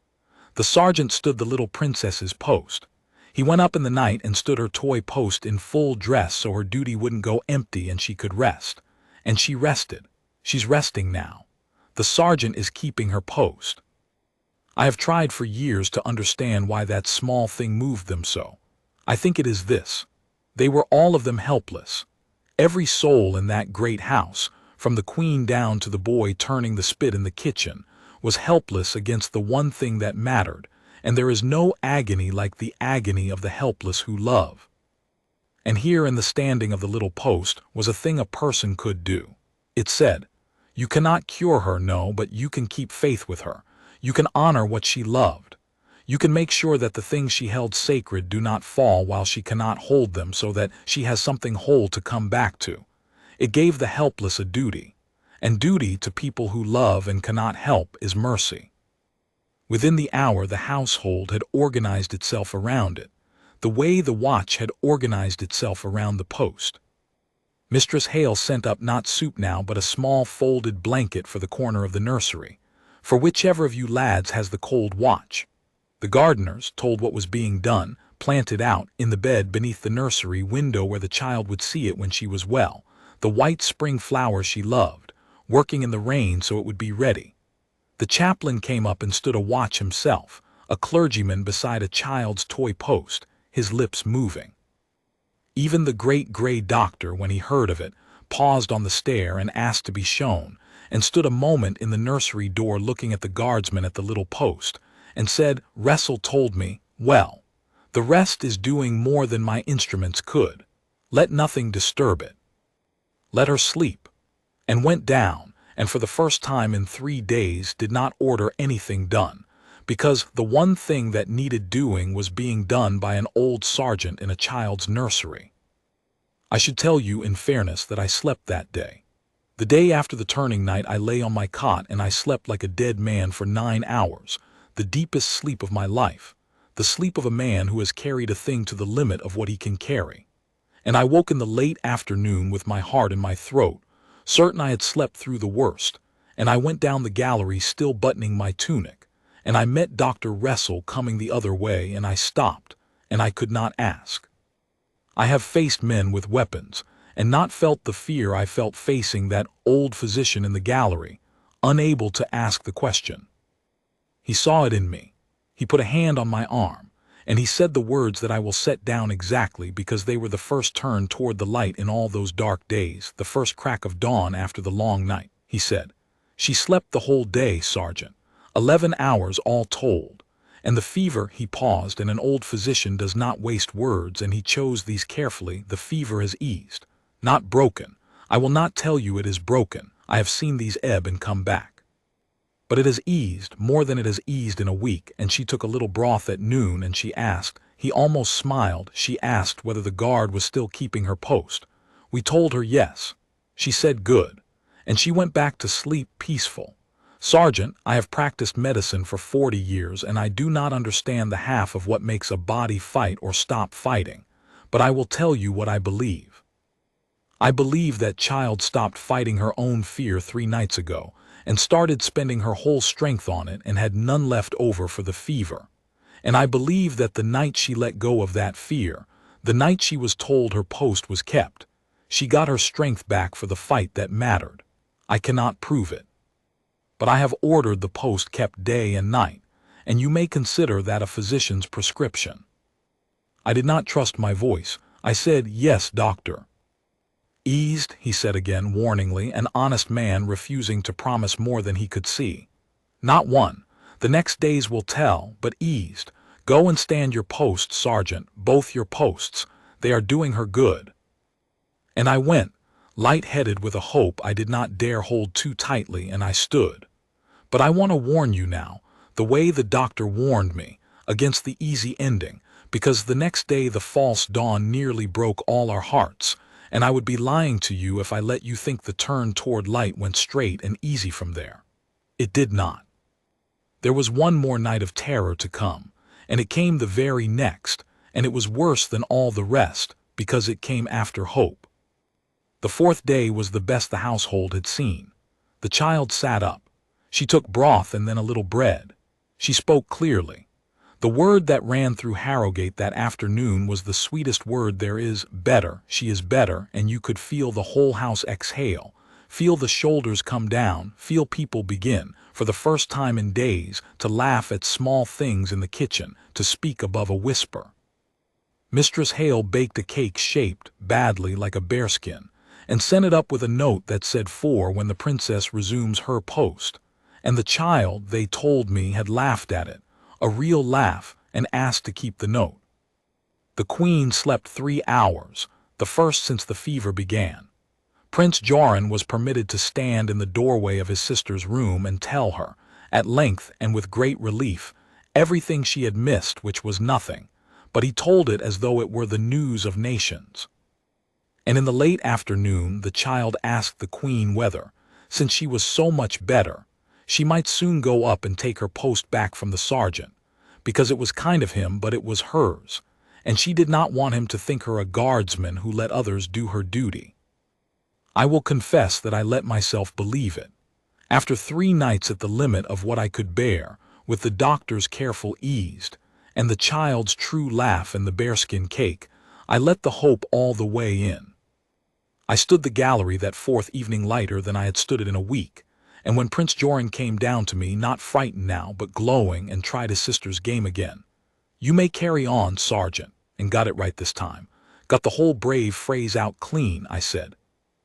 The sergeant stood the little princess's post. He went up in the night and stood her toy post in full dress so her duty wouldn't go empty and she could rest. And she rested. She's resting now. The sergeant is keeping her post. I have tried for years to understand why that small thing moved them so. I think it is this. They were all of them helpless. Every soul in that great house, from the Queen down to the boy turning the spit in the kitchen, was helpless against the one thing that mattered, and there is no agony like the agony of the helpless who love. And here in the standing of the little post was a thing a person could do. It said, you cannot cure her, no, but you can keep faith with her. You can honor what she loved. You can make sure that the things she held sacred do not fall while she cannot hold them so that she has something whole to come back to. It gave the helpless a duty. And duty to people who love and cannot help is mercy. Within the hour the household had organized itself around it, the way the watch had organized itself around the post. Mistress Hale sent up not soup now but a small folded blanket for the corner of the nursery, for whichever of you lads has the cold watch. The gardeners, told what was being done, planted out, in the bed beneath the nursery window where the child would see it when she was well, the white spring flowers she loved, working in the rain so it would be ready. The chaplain came up and stood a watch himself, a clergyman beside a child's toy post, his lips moving. Even the great gray doctor, when he heard of it, paused on the stair and asked to be shown, and stood a moment in the nursery door looking at the guardsman at the little post, and said, Wrestle told me, well, the rest is doing more than my instruments could. Let nothing disturb it. Let her sleep. And went down, and for the first time in 3 days did not order anything done, because the one thing that needed doing was being done by an old sergeant in a child's nursery. I should tell you in fairness that I slept that day. The day after the turning night I lay on my cot and I slept like a dead man for 9 hours, the deepest sleep of my life, the sleep of a man who has carried a thing to the limit of what he can carry. And I woke in the late afternoon with my heart in my throat, certain I had slept through the worst, and I went down the gallery still buttoning my tunic, and I met Dr. Russell coming the other way, and I stopped, and I could not ask. I have faced men with weapons, and not felt the fear I felt facing that old physician in the gallery, unable to ask the question. He saw it in me. He put a hand on my arm, and he said the words that I will set down exactly because they were the first turn toward the light in all those dark days, the first crack of dawn after the long night. He said, "She slept the whole day, Sergeant, 11 hours all told. And the fever," he paused, and an old physician does not waste words, and he chose these carefully, "the fever has eased. Not broken. I will not tell you it is broken. I have seen these ebb and come back. But it has eased, more than it has eased in a week," and she took a little broth at noon, and she asked, he almost smiled, she asked whether the guard was still keeping her post. We told her yes. She said good. And she went back to sleep peaceful. "Sergeant, I have practiced medicine for 40 years, and I do not understand the half of what makes a body fight or stop fighting, but I will tell you what I believe. I believe that child stopped fighting her own fear 3 nights ago, and started spending her whole strength on it and had none left over for the fever. And I believe that the night she let go of that fear, the night she was told her post was kept, she got her strength back for the fight that mattered. I cannot prove it. But I have ordered the post kept day and night, and you may consider that a physician's prescription." I did not trust my voice. I said, "Yes, doctor." "Eased," he said again warningly, an honest man refusing to promise more than he could see. "Not one. The next days will tell, but eased. Go and stand your post, Sergeant, both your posts. They are doing her good." And I went, light-headed with a hope I did not dare hold too tightly, and I stood. But I want to warn you now, the way the doctor warned me, against the easy ending, because the next day the false dawn nearly broke all our hearts, and I would be lying to you if I let you think the turn toward light went straight and easy from there. It did not. There was one more night of terror to come, and it came the very next, and it was worse than all the rest, because it came after hope. The 4th day was the best the household had seen. The child sat up. She took broth and then a little bread. She spoke clearly. The word that ran through Harrowgate that afternoon was the sweetest word there is, better, she is better, and you could feel the whole house exhale, feel the shoulders come down, feel people begin, for the first time in days, to laugh at small things in the kitchen, to speak above a whisper. Mistress Hale baked a cake shaped, badly, like a bearskin, and sent it up with a note that said 4 when the princess resumes her post. And the child, they told me, had laughed at it, a real laugh, and asked to keep the note. The Queen slept 3 hours, the first since the fever began. Prince Joran was permitted to stand in the doorway of his sister's room and tell her, at length and with great relief, everything she had missed, which was nothing, but he told it as though it were the news of nations. And in the late afternoon the child asked the Queen whether, since she was so much better, she might soon go up and take her post back from the sergeant, because it was kind of him, but it was hers, and she did not want him to think her a guardsman who let others do her duty. I will confess that I let myself believe it. After 3 nights at the limit of what I could bear, with the doctor's careful eased, and the child's true laugh and the bearskin cake, I let the hope all the way in. I stood the gallery that 4th evening lighter than I had stood it in a week, and when Prince Joran came down to me, not frightened now, but glowing, and tried his sister's game again. "You may carry on, Sergeant," and got it right this time. Got the whole brave phrase out clean, I said.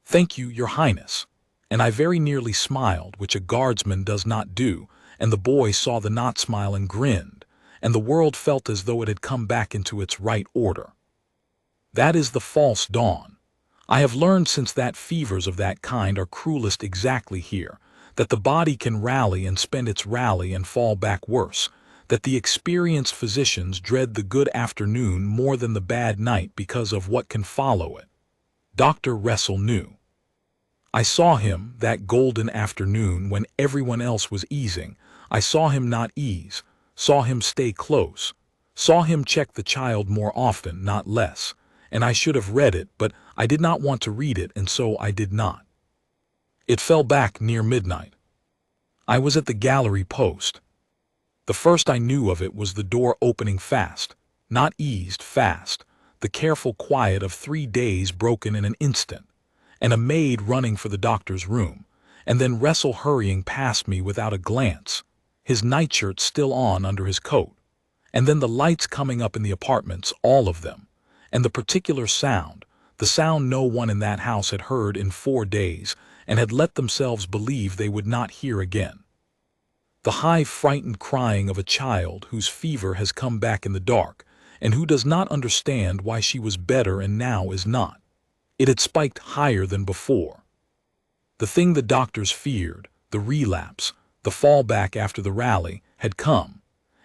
"Thank you, Your Highness." And I very nearly smiled, which a guardsman does not do, and the boy saw the not smile and grinned, and the world felt as though it had come back into its right order. That is the false dawn. I have learned since that fevers of that kind are cruelest exactly here, that the body can rally and spend its rally and fall back worse, that the experienced physicians dread the good afternoon more than the bad night because of what can follow it. Dr. Russell knew. I saw him that golden afternoon when everyone else was easing. I saw him not ease, saw him stay close, saw him check the child more often, not less, and I should have read it, but I did not want to read it, and so I did not. It fell back near midnight. I was at the gallery post. The first I knew of it was the door opening fast, not eased, fast, the careful quiet of 3 days broken in an instant, and a maid running for the doctor's room, and then Wrestle hurrying past me without a glance, his nightshirt still on under his coat, and then the lights coming up in the apartments, all of them, and the particular sound, the sound no one in that house had heard in 4 days and had let themselves believe they would not hear again. The high, frightened crying of a child whose fever has come back in the dark and who does not understand why she was better and now is not. It had spiked higher than before. The thing the doctors feared, the relapse, the fallback after the rally, had come,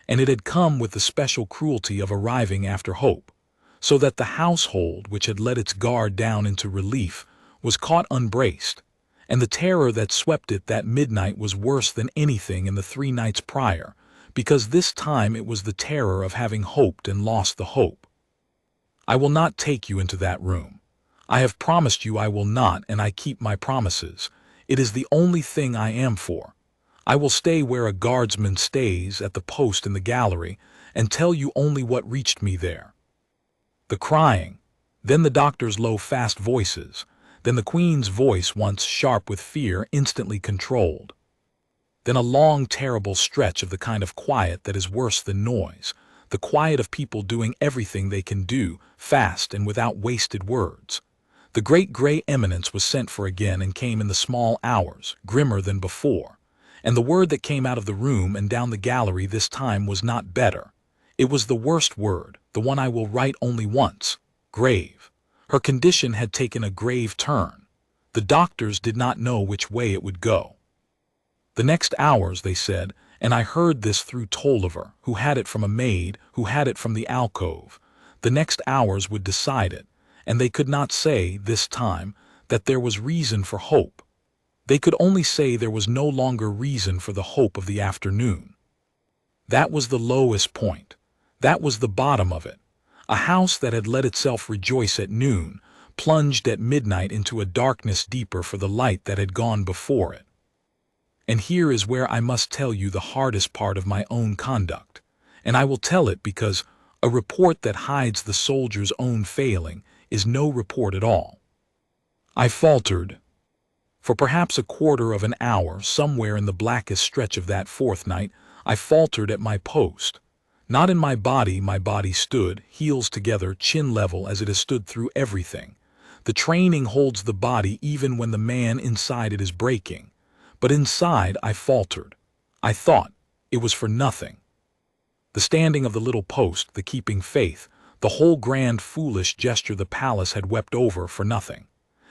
and it had come with the special cruelty of arriving after hope, so that the household which had let its guard down into relief was caught unbraced, and the terror that swept it that midnight was worse than anything in the 3 nights prior, because this time it was the terror of having hoped and lost the hope. I will not take you into that room. I have promised you I will not, and I keep my promises. It is the only thing I am for. I will stay where a guardsman stays at the post in the gallery and tell you only what reached me there. The crying, then the doctor's low, fast voices, then the Queen's voice, once sharp with fear, instantly controlled. Then a long, terrible stretch of the kind of quiet that is worse than noise, the quiet of people doing everything they can do, fast and without wasted words. The great gray eminence was sent for again and came in the small hours, grimmer than before. And the word that came out of the room and down the gallery this time was not better. It was the worst word, the one I will write only once: grave. Her condition had taken a grave turn. The doctors did not know which way it would go. The next hours, they said, and I heard this through Tolliver, who had it from a maid, who had it from the alcove, the next hours would decide it, and they could not say, this time, that there was reason for hope. They could only say there was no longer reason for the hope of the afternoon. That was the lowest point. That was the bottom of it. A house that had let itself rejoice at noon, plunged at midnight into a darkness deeper for the light that had gone before it. And here is where I must tell you the hardest part of my own conduct, and I will tell it because a report that hides the soldier's own failing is no report at all. I faltered. For perhaps a quarter of an hour, somewhere in the blackest stretch of that 4th night, I faltered at my post. Not in my body stood, heels together, chin level as it has stood through everything. The training holds the body even when the man inside it is breaking. But inside I faltered. I thought it was for nothing. The standing of the little post, the keeping faith, the whole grand foolish gesture the palace had wept over for nothing.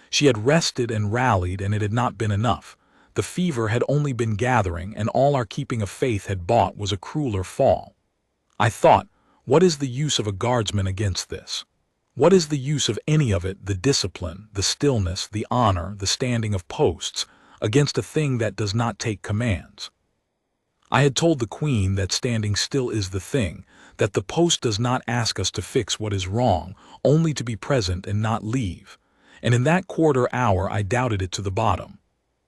She had rested and rallied, and it had not been enough. The fever had only been gathering, and all our keeping of faith had bought was a crueler fall. I thought, what is the use of a guardsman against this? What is the use of any of it, the discipline, the stillness, the honor, the standing of posts, against a thing that does not take commands? I had told the Queen that standing still is the thing, that the post does not ask us to fix what is wrong, only to be present and not leave. And in that quarter hour I doubted it to the bottom.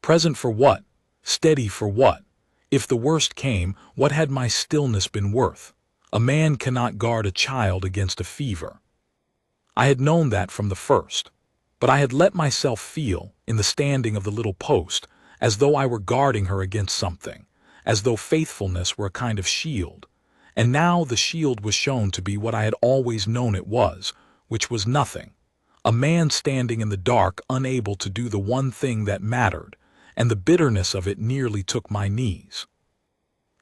Present for what? Steady for what? If the worst came, what had my stillness been worth? A man cannot guard a child against a fever. I had known that from the first. But I had let myself feel, in the standing of the little post, as though I were guarding her against something, as though faithfulness were a kind of shield. And now the shield was shown to be what I had always known it was, which was nothing. A man standing in the dark, unable to do the one thing that mattered, and the bitterness of it nearly took my knees.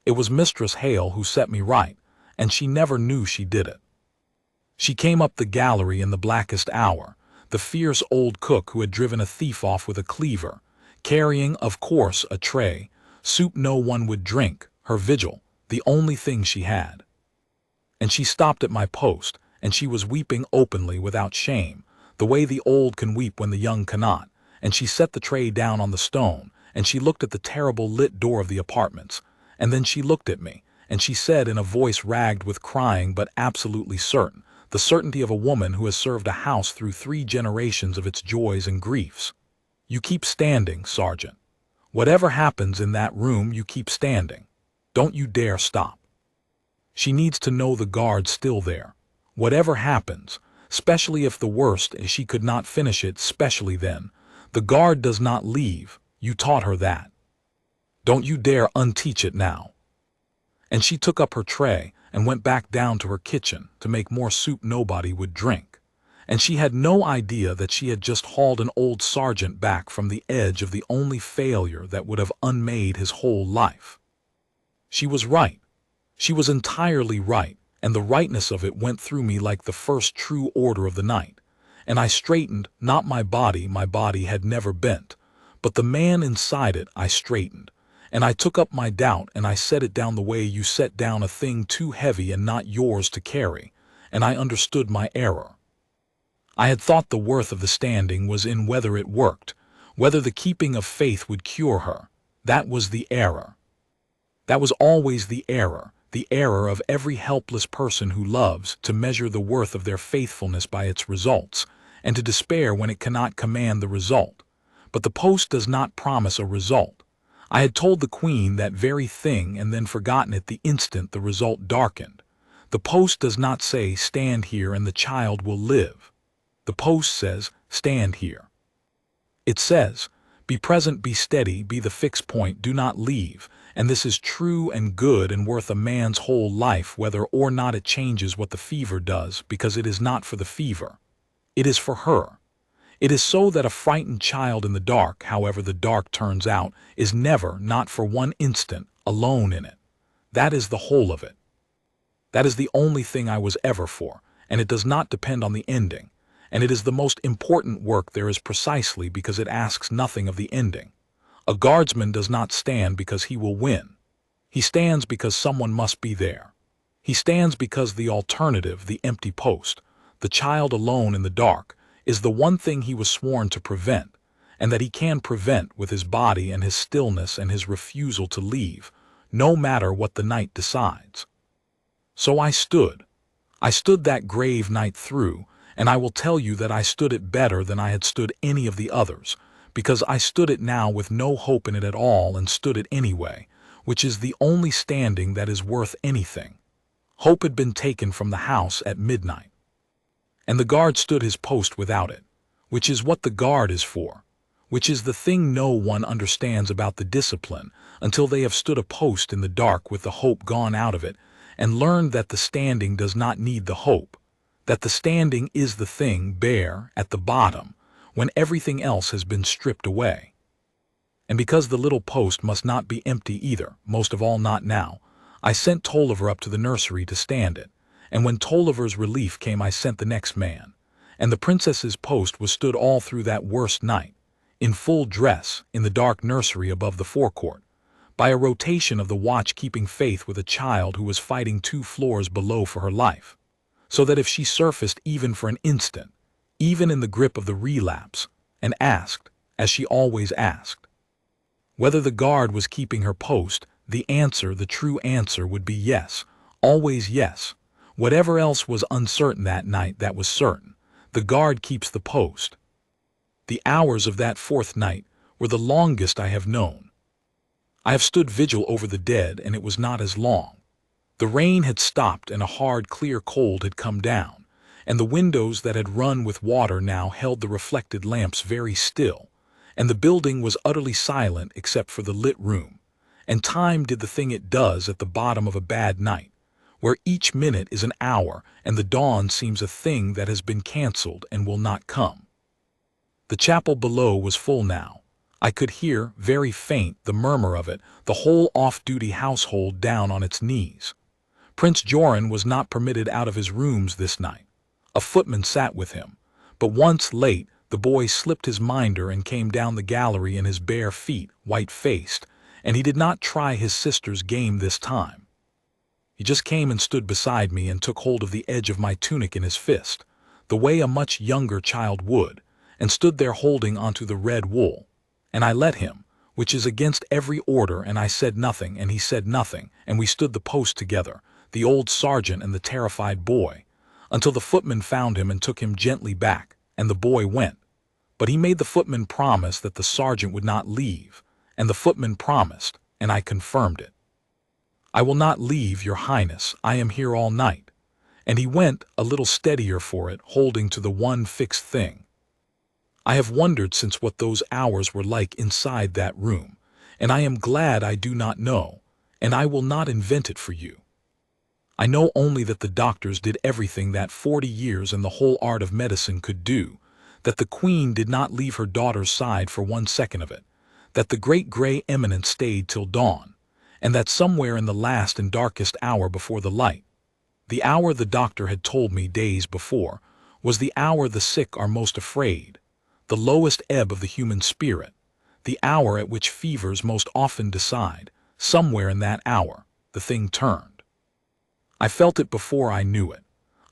It was Mistress Hale who set me right, and she never knew she did it. She came up the gallery in the blackest hour, the fierce old cook who had driven a thief off with a cleaver, carrying, of course, a tray, soup no one would drink, her vigil, the only thing she had. And she stopped at my post, and she was weeping openly without shame, the way the old can weep when the young cannot, and she set the tray down on the stone, and she looked at the terrible lit door of the apartments, and then she looked at me, and she said in a voice ragged with crying but absolutely certain, the certainty of a woman who has served a house through 3 generations of its joys and griefs, "You keep standing, Sergeant. Whatever happens in that room, you keep standing. Don't you dare stop." She needs to know the guard's still there. Whatever happens, especially if the worst is she could not finish it, especially then, the guard does not leave. You taught her that. Don't you dare unteach it now. And she took up her tray and went back down to her kitchen to make more soup nobody would drink. And she had no idea that she had just hauled an old sergeant back from the edge of the only failure that would have unmade his whole life. She was right. She was entirely right, and the rightness of it went through me like the first true order of the night. And I straightened, not my body had never bent, but the man inside it I straightened. And I took up my doubt and I set it down the way you set down a thing too heavy and not yours to carry, and I understood my error. I had thought the worth of the standing was in whether it worked, whether the keeping of faith would cure her. That was the error. That was always the error of every helpless person who loves to measure the worth of their faithfulness by its results, and to despair when it cannot command the result. But the post does not promise a result. I had told the Queen that very thing and then forgotten it the instant the result darkened. The post does not say, "Stand here and the child will live." The post says, "Stand here." It says, "Be present, be steady, be the fixed point, do not leave," and this is true and good and worth a man's whole life whether or not it changes what the fever does, because it is not for the fever. It is for her. It is so that a frightened child in the dark, however the dark turns out, is never, not for one instant, alone in it. That is the whole of it. That is the only thing I was ever for, and it does not depend on the ending. And it is the most important work there is precisely because it asks nothing of the ending. A guardsman does not stand because he will win. He stands because someone must be there. He stands because the alternative, the empty post, the child alone in the dark, is the one thing he was sworn to prevent, and that he can prevent with his body and his stillness and his refusal to leave, no matter what the night decides. So I stood. I stood that grave night through, and I will tell you that I stood it better than I had stood any of the others, because I stood it now with no hope in it at all and stood it anyway, which is the only standing that is worth anything. Hope had been taken from the house at midnight. And the guard stood his post without it, which is what the guard is for, which is the thing no one understands about the discipline until they have stood a post in the dark with the hope gone out of it and learned that the standing does not need the hope, that the standing is the thing bare at the bottom when everything else has been stripped away. And because the little post must not be empty either, most of all not now, I sent Tolliver up to the nursery to stand it. And when Tolliver's relief came I sent the next man, and the princess's post was stood all through that worst night, in full dress, in the dark nursery above the forecourt, by a rotation of the watch keeping faith with a child who was fighting 2 floors below for her life, so that if she surfaced even for an instant, even in the grip of the relapse, and asked, as she always asked, whether the guard was keeping her post, the answer, the true answer, would be yes, always yes. Whatever else was uncertain that night, that was certain. The guard keeps the post. The hours of that 4th night were the longest I have known. I have stood vigil over the dead, and it was not as long. The rain had stopped, and a hard, clear cold had come down, and the windows that had run with water now held the reflected lamps very still, and the building was utterly silent except for the lit room, and time did the thing it does at the bottom of a bad night, where each minute is an hour and the dawn seems a thing that has been cancelled and will not come. The chapel below was full now. I could hear, very faint, the murmur of it, the whole off-duty household down on its knees. Prince Joran was not permitted out of his rooms this night. A footman sat with him, but once late the boy slipped his minder and came down the gallery in his bare feet, white-faced, and he did not try his sister's game this time. He just came and stood beside me and took hold of the edge of my tunic in his fist, the way a much younger child would, and stood there holding onto the red wool. And I let him, which is against every order, and I said nothing, and he said nothing, and we stood the post together, the old sergeant and the terrified boy, until the footman found him and took him gently back, and the boy went. But he made the footman promise that the sergeant would not leave, and the footman promised, and I confirmed it. "I will not leave, your highness, I am here all night." And he went a little steadier for it, holding to the one fixed thing. I have wondered since what those hours were like inside that room, and I am glad I do not know, and I will not invent it for you. I know only that the doctors did everything that 40 years and the whole art of medicine could do, that the queen did not leave her daughter's side for 1 second of it, that the great gray eminence stayed till dawn, and that somewhere in the last and darkest hour before the light, the hour the doctor had told me days before, was the hour the sick are most afraid, the lowest ebb of the human spirit, the hour at which fevers most often decide. Somewhere in that hour, the thing turned. I felt it before I knew it.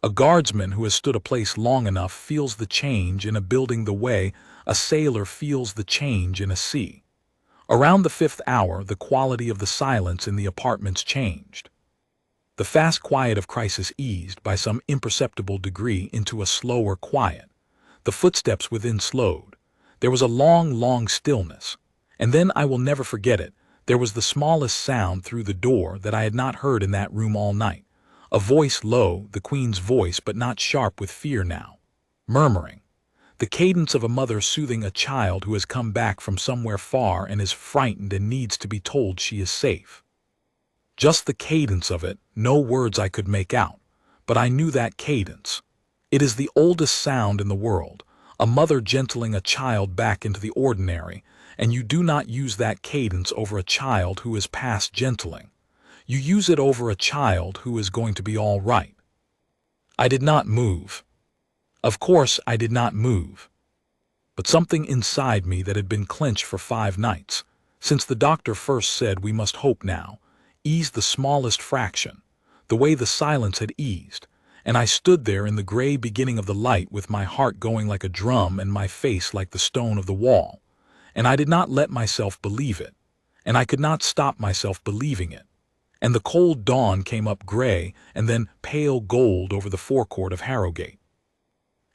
A guardsman who has stood a place long enough feels the change in a building the way a sailor feels the change in a sea. Around the 5th hour, the quality of the silence in the apartments changed. The fast quiet of crisis eased by some imperceptible degree into a slower quiet. The footsteps within slowed. There was a long, long stillness. And then, I will never forget it, there was the smallest sound through the door that I had not heard in that room all night. A voice low, the queen's voice, but not sharp with fear now. Murmuring. The cadence of a mother soothing a child who has come back from somewhere far and is frightened and needs to be told she is safe. Just the cadence of it, no words I could make out, but I knew that cadence. It is the oldest sound in the world, a mother gentling a child back into the ordinary, and you do not use that cadence over a child who is past gentling. You use it over a child who is going to be all right. I did not move. Of course, I did not move. But something inside me that had been clenched for 5 nights, since the doctor first said we must hope now, eased the smallest fraction, the way the silence had eased, and I stood there in the gray beginning of the light with my heart going like a drum and my face like the stone of the wall, and I did not let myself believe it, and I could not stop myself believing it. And the cold dawn came up gray and then pale gold over the forecourt of Harrowgate.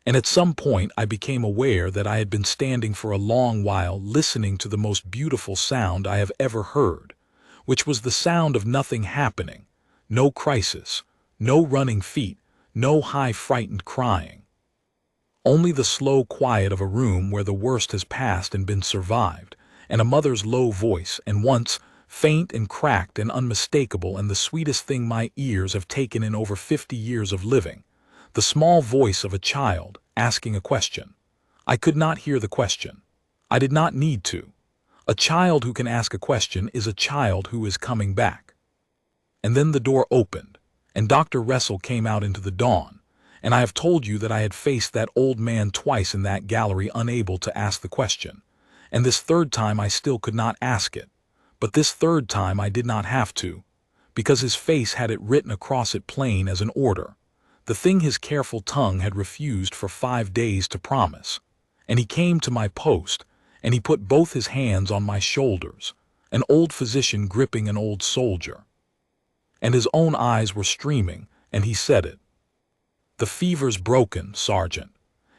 And at some point I became aware that I had been standing for a long while listening to the most beautiful sound I have ever heard, which was the sound of nothing happening, no crisis, no running feet, no high frightened crying. Only the slow quiet of a room where the worst has passed and been survived, and a mother's low voice, and once faint and cracked and unmistakable and the sweetest thing my ears have taken in over 50 years of living, the small voice of a child asking a question. I could not hear the question. I did not need to. A child who can ask a question is a child who is coming back. And then the door opened, and Dr. Russell came out into the dawn, and I have told you that I had faced that old man twice in that gallery unable to ask the question, and this third time I still could not ask it. But this third time I did not have to, because his face had it written across it plain as an order, the thing his careful tongue had refused for 5 days to promise. And he came to my post, and he put both his hands on my shoulders, an old physician gripping an old soldier. And his own eyes were streaming, and he said it. "The fever's broken, Sergeant."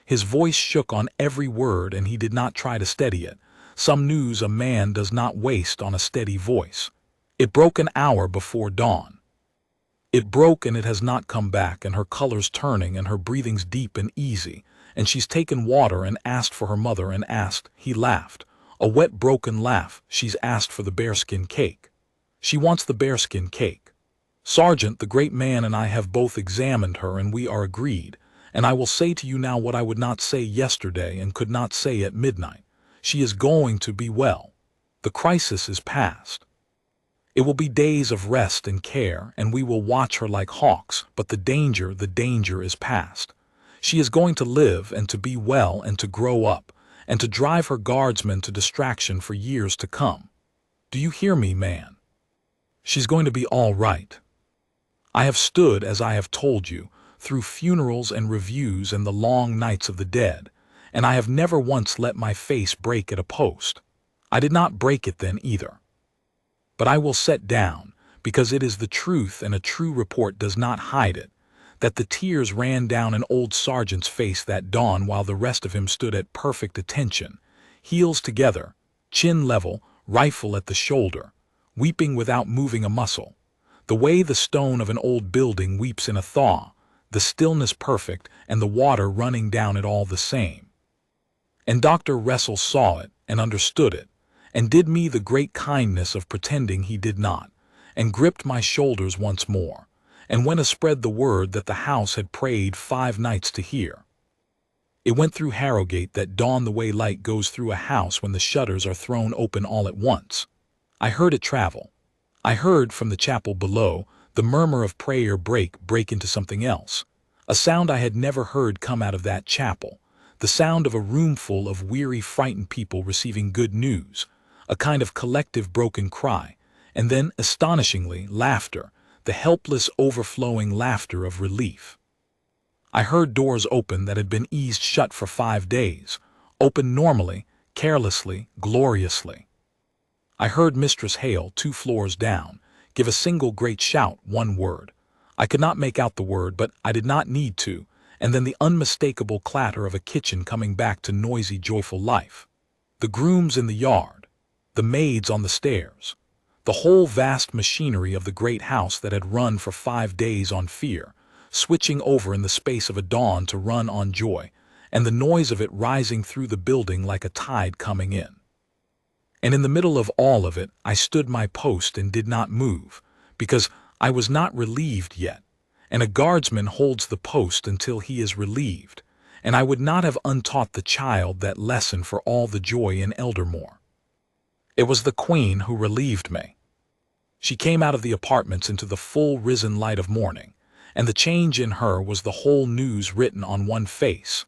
His voice shook on every word, and he did not try to steady it. Some news a man does not waste on a steady voice. It broke an hour before dawn. It broke, and it has not come back, and her color's turning and her breathing's deep and easy, and she's taken water and asked for her mother and asked, he laughed, a wet broken laugh, she's asked for the bearskin cake. She wants the bearskin cake. Sergeant, the great man and I have both examined her and we are agreed, and I will say to you now what I would not say yesterday and could not say at midnight. She is going to be well. The crisis is past. It will be days of rest and care, and we will watch her like hawks, but the danger is past. She is going to live and to be well and to grow up, and to drive her guardsmen to distraction for years to come. Do you hear me, man? She's going to be all right. I have stood, as I have told you, through funerals and reviews and the long nights of the dead, and I have never once let my face break at a post. I did not break it then either. But I will set down, because it is the truth and a true report does not hide it, that the tears ran down an old sergeant's face that dawn while the rest of him stood at perfect attention, heels together, chin level, rifle at the shoulder, weeping without moving a muscle. The way the stone of an old building weeps in a thaw, the stillness perfect and the water running down it all the same. And Dr. Russell saw it and understood it, and did me the great kindness of pretending he did not, and gripped my shoulders once more, and went a spread the word that the house had prayed 5 nights to hear. It went through Harrowgate that dawn the way light goes through a house when the shutters are thrown open all at once. I heard it travel. I heard from the chapel below the murmur of prayer break into something else, a sound I had never heard come out of that chapel, the sound of a roomful of weary, frightened people receiving good news, a kind of collective broken cry, and then, astonishingly, laughter, the helpless, overflowing laughter of relief. I heard doors open that had been eased shut for 5 days, open normally, carelessly, gloriously. I heard Mistress Hale, 2 floors down, give a single great shout, one word. I could not make out the word, but I did not need to, and then the unmistakable clatter of a kitchen coming back to noisy, joyful life. The grooms in the yard, the maids on the stairs, the whole vast machinery of the great house that had run for 5 days on fear, switching over in the space of a dawn to run on joy, and the noise of it rising through the building like a tide coming in. And in the middle of all of it I stood my post and did not move, because I was not relieved yet, and a guardsman holds the post until he is relieved, and I would not have untaught the child that lesson for all the joy in Eldermoor. It was the Queen who relieved me. She came out of the apartments into the full risen light of morning, and the change in her was the whole news written on one face.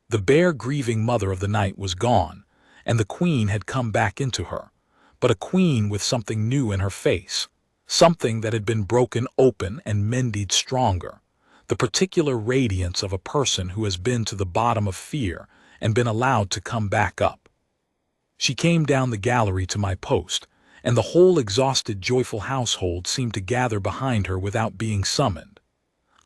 The bare grieving mother of the night was gone, and the Queen had come back into her, but a Queen with something new in her face, something that had been broken open and mended stronger, the particular radiance of a person who has been to the bottom of fear and been allowed to come back up. She came down the gallery to my post, and the whole exhausted, joyful household seemed to gather behind her without being summoned.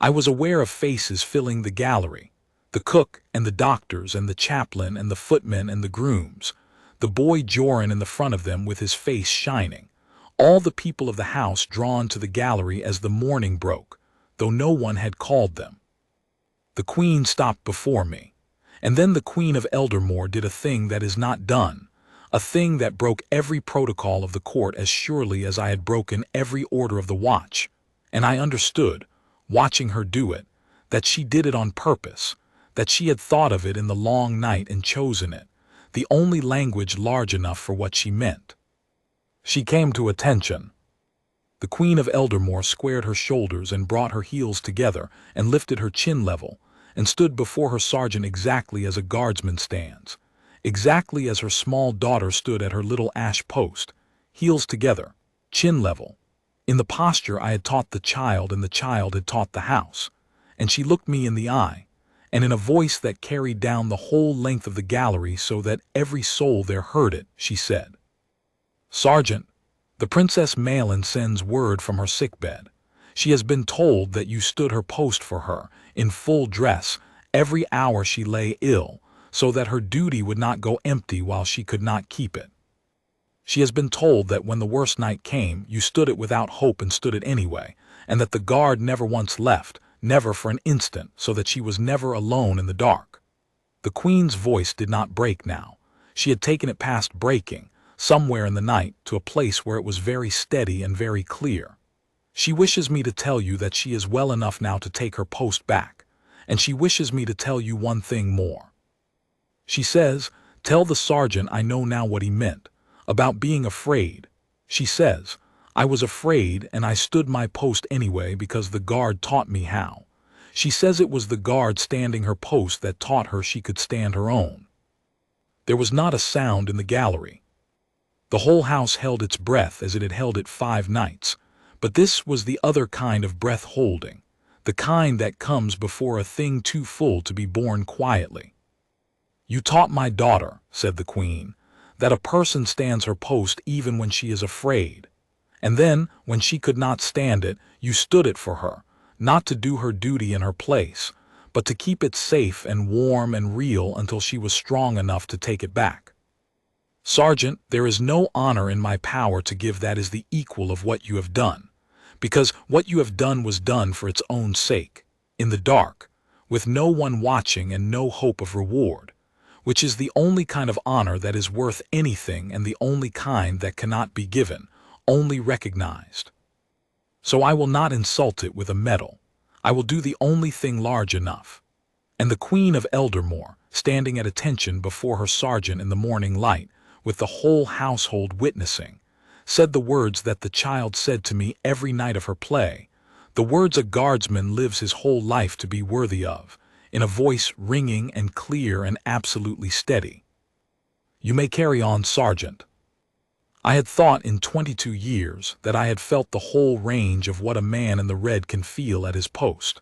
I was aware of faces filling the gallery, the cook and the doctors and the chaplain and the footmen and the grooms, the boy Joran in the front of them with his face shining, all the people of the house drawn to the gallery as the morning broke, though no one had called them. The Queen stopped before me, and then the Queen of Eldermoor did a thing that is not done, a thing that broke every protocol of the court as surely as I had broken every order of the watch, and I understood, watching her do it, that she did it on purpose, that she had thought of it in the long night and chosen it, the only language large enough for what she meant. She came to attention. The Queen of Eldermoor squared her shoulders and brought her heels together and lifted her chin level, and stood before her sergeant exactly as a guardsman stands, exactly as her small daughter stood at her little ash post, heels together, chin level, in the posture I had taught the child and the child had taught the house, and she looked me in the eye, and in a voice that carried down the whole length of the gallery so that every soul there heard it, she said, "Sergeant, the Princess Malin sends word from her sickbed. She has been told that you stood her post for her, in full dress, every hour she lay ill, so that her duty would not go empty while she could not keep it. She has been told that when the worst night came, you stood it without hope and stood it anyway, and that the guard never once left, never for an instant, so that she was never alone in the dark." The Queen's voice did not break now. She had taken it past breaking, somewhere in the night, to a place where it was very steady and very clear. "She wishes me to tell you that she is well enough now to take her post back, and she wishes me to tell you one thing more. She says, tell the sergeant I know now what he meant, about being afraid. She says, I was afraid and I stood my post anyway because the guard taught me how. She says it was the guard standing her post that taught her she could stand her own." There was not a sound in the gallery. The whole house held its breath as it had held it 5 nights, but this was the other kind of breath-holding, the kind that comes before a thing too full to be borne quietly. "You taught my daughter," said the Queen, "that a person stands her post even when she is afraid. And then, when she could not stand it, you stood it for her, not to do her duty in her place, but to keep it safe and warm and real until she was strong enough to take it back. Sergeant, there is no honor in my power to give that is the equal of what you have done, because what you have done was done for its own sake, in the dark, with no one watching and no hope of reward, which is the only kind of honor that is worth anything and the only kind that cannot be given, only recognized. So I will not insult it with a medal. I will do the only thing large enough. And the Queen of Eldermoor, standing at attention before her sergeant in the morning light, with the whole household witnessing, said the words that the child said to me every night of her play, the words a guardsman lives his whole life to be worthy of, in a voice ringing and clear and absolutely steady. "You may carry on, Sergeant." I had thought in 22 years that I had felt the whole range of what a man in the red can feel at his post.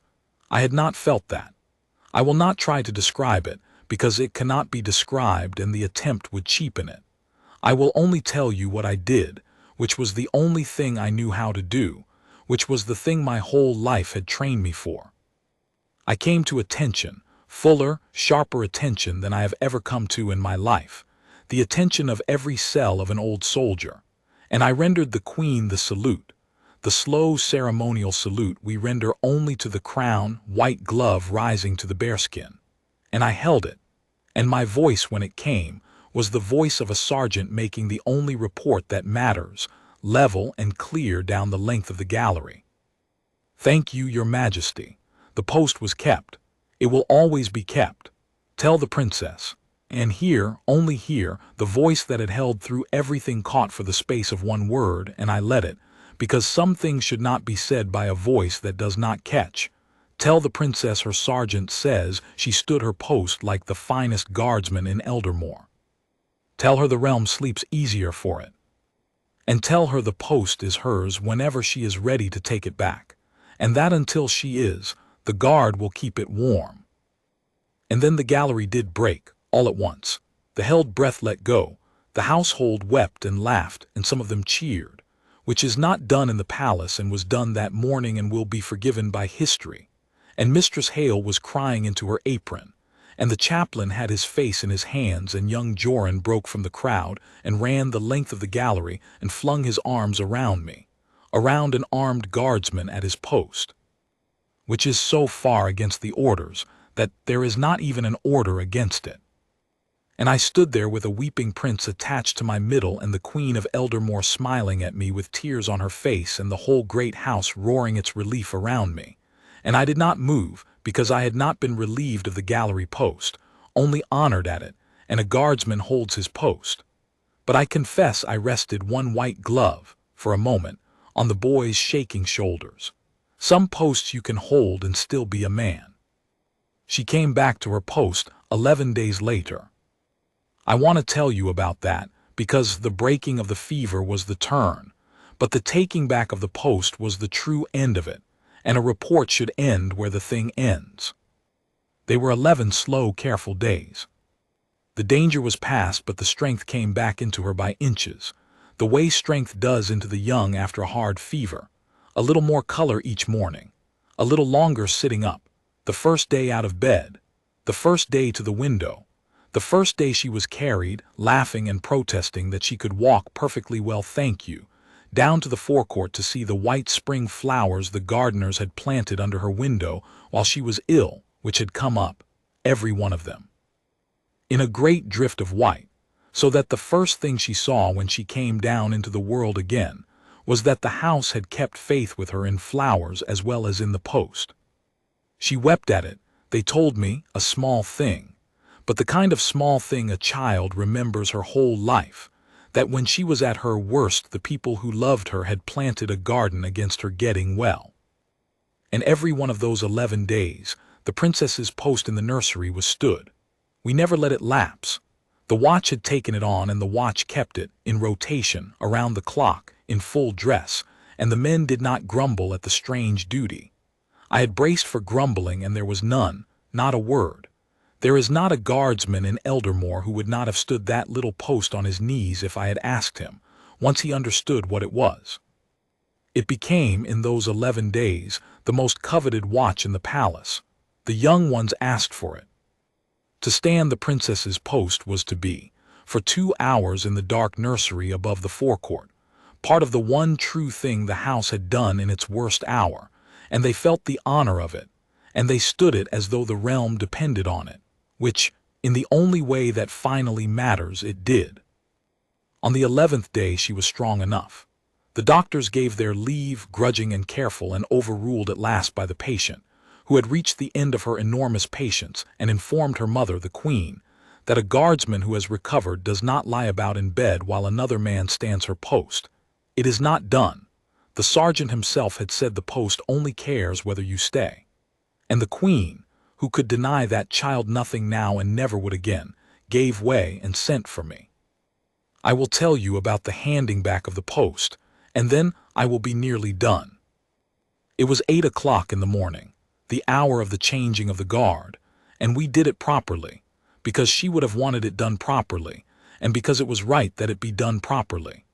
I had not felt that. I will not try to describe it, because it cannot be described and the attempt would cheapen it. I will only tell you what I did, which was the only thing I knew how to do, which was the thing my whole life had trained me for. I came to attention, fuller, sharper attention than I have ever come to in my life, the attention of every cell of an old soldier, and I rendered the Queen the salute, the slow ceremonial salute we render only to the crown, white glove rising to the bearskin. And I held it, and my voice when it came was the voice of a sergeant making the only report that matters, level and clear down the length of the gallery. "Thank you, Your Majesty. The post was kept. It will always be kept. Tell the princess." And here, only here, the voice that had held through everything caught for the space of one word, and I let it, because some things should not be said by a voice that does not catch. "Tell the princess her sergeant says she stood her post like the finest guardsman in Eldermoor. Tell her the realm sleeps easier for it. And tell her the post is hers whenever she is ready to take it back, and that until she is, the guard will keep it warm." And then the gallery did break, all at once. The held breath let go, the household wept and laughed, and some of them cheered, which is not done in the palace and was done that morning and will be forgiven by history. And Mistress Hale was crying into her apron, and the chaplain had his face in his hands, and young Joran broke from the crowd and ran the length of the gallery and flung his arms around me, around an armed guardsman at his post, which is so far against the orders that there is not even an order against it. And I stood there with a weeping prince attached to my middle and the Queen of Eldermoor smiling at me with tears on her face and the whole great house roaring its relief around me. And I did not move, because I had not been relieved of the gallery post, only honored at it, and a guardsman holds his post. But I confess I rested one white glove, for a moment, on the boy's shaking shoulders. Some posts you can hold and still be a man. She came back to her post 11 days later. I want to tell you about that, because the breaking of the fever was the turn, but the taking back of the post was the true end of it, and a report should end where the thing ends. They were 11 slow, careful days. The danger was past, but the strength came back into her by inches, the way strength does into the young after a hard fever, a little more color each morning, a little longer sitting up, the first day out of bed, the first day to the window, the first day she was carried, laughing and protesting that she could walk perfectly well, thank you, down to the forecourt to see the white spring flowers the gardeners had planted under her window while she was ill, which had come up, every one of them, in a great drift of white, so that the first thing she saw when she came down into the world again was that the house had kept faith with her in flowers as well as in the post. She wept at it, they told me, a small thing, but the kind of small thing a child remembers her whole life, that when she was at her worst the people who loved her had planted a garden against her getting well. And every one of those 11 days, the princess's post in the nursery was stood. We never let it lapse. The watch had taken it on, and the watch kept it, in rotation, around the clock, in full dress, and the men did not grumble at the strange duty. I had braced for grumbling, and there was none, not a word. There is not a guardsman in Eldermoor who would not have stood that little post on his knees if I had asked him, once he understood what it was. It became, in those 11 days, the most coveted watch in the palace. The young ones asked for it. To stand the princess's post was to be, for 2 hours in the dark nursery above the forecourt, part of the one true thing the house had done in its worst hour, and they felt the honor of it, and they stood it as though the realm depended on it, which, in the only way that finally matters, it did. On the 11th day she was strong enough. The doctors gave their leave, grudging and careful, and overruled at last by the patient, who had reached the end of her enormous patience, and informed her mother, the queen, that a guardsman who has recovered does not lie about in bed while another man stands her post. It is not done. The sergeant himself had said the post only cares whether you stay. And the queen, who could deny that child nothing now and never would again, gave way and sent for me. I will tell you about the handing back of the post, and then I will be nearly done. It was 8 o'clock in the morning, the hour of the changing of the guard, and we did it properly, because she would have wanted it done properly, and because it was right that it be done properly.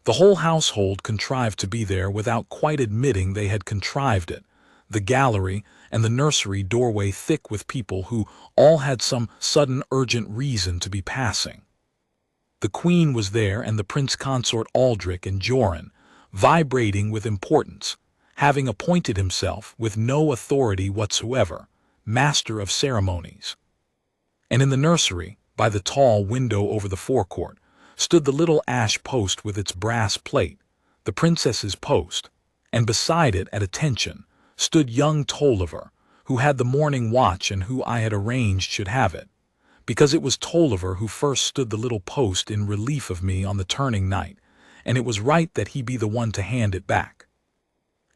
The whole household contrived to be there without quite admitting they had contrived it, the gallery and the nursery doorway thick with people who all had some sudden urgent reason to be passing. The queen was there, and the prince consort Aldrich and Joran, vibrating with importance, having appointed himself, with no authority whatsoever, master of ceremonies. And in the nursery, by the tall window over the forecourt, stood the little ash post with its brass plate, the princess's post, and beside it, at attention, stood young Tolliver, who had the morning watch and who I had arranged should have it, because it was Tolliver who first stood the little post in relief of me on the turning night, and it was right that he be the one to hand it back.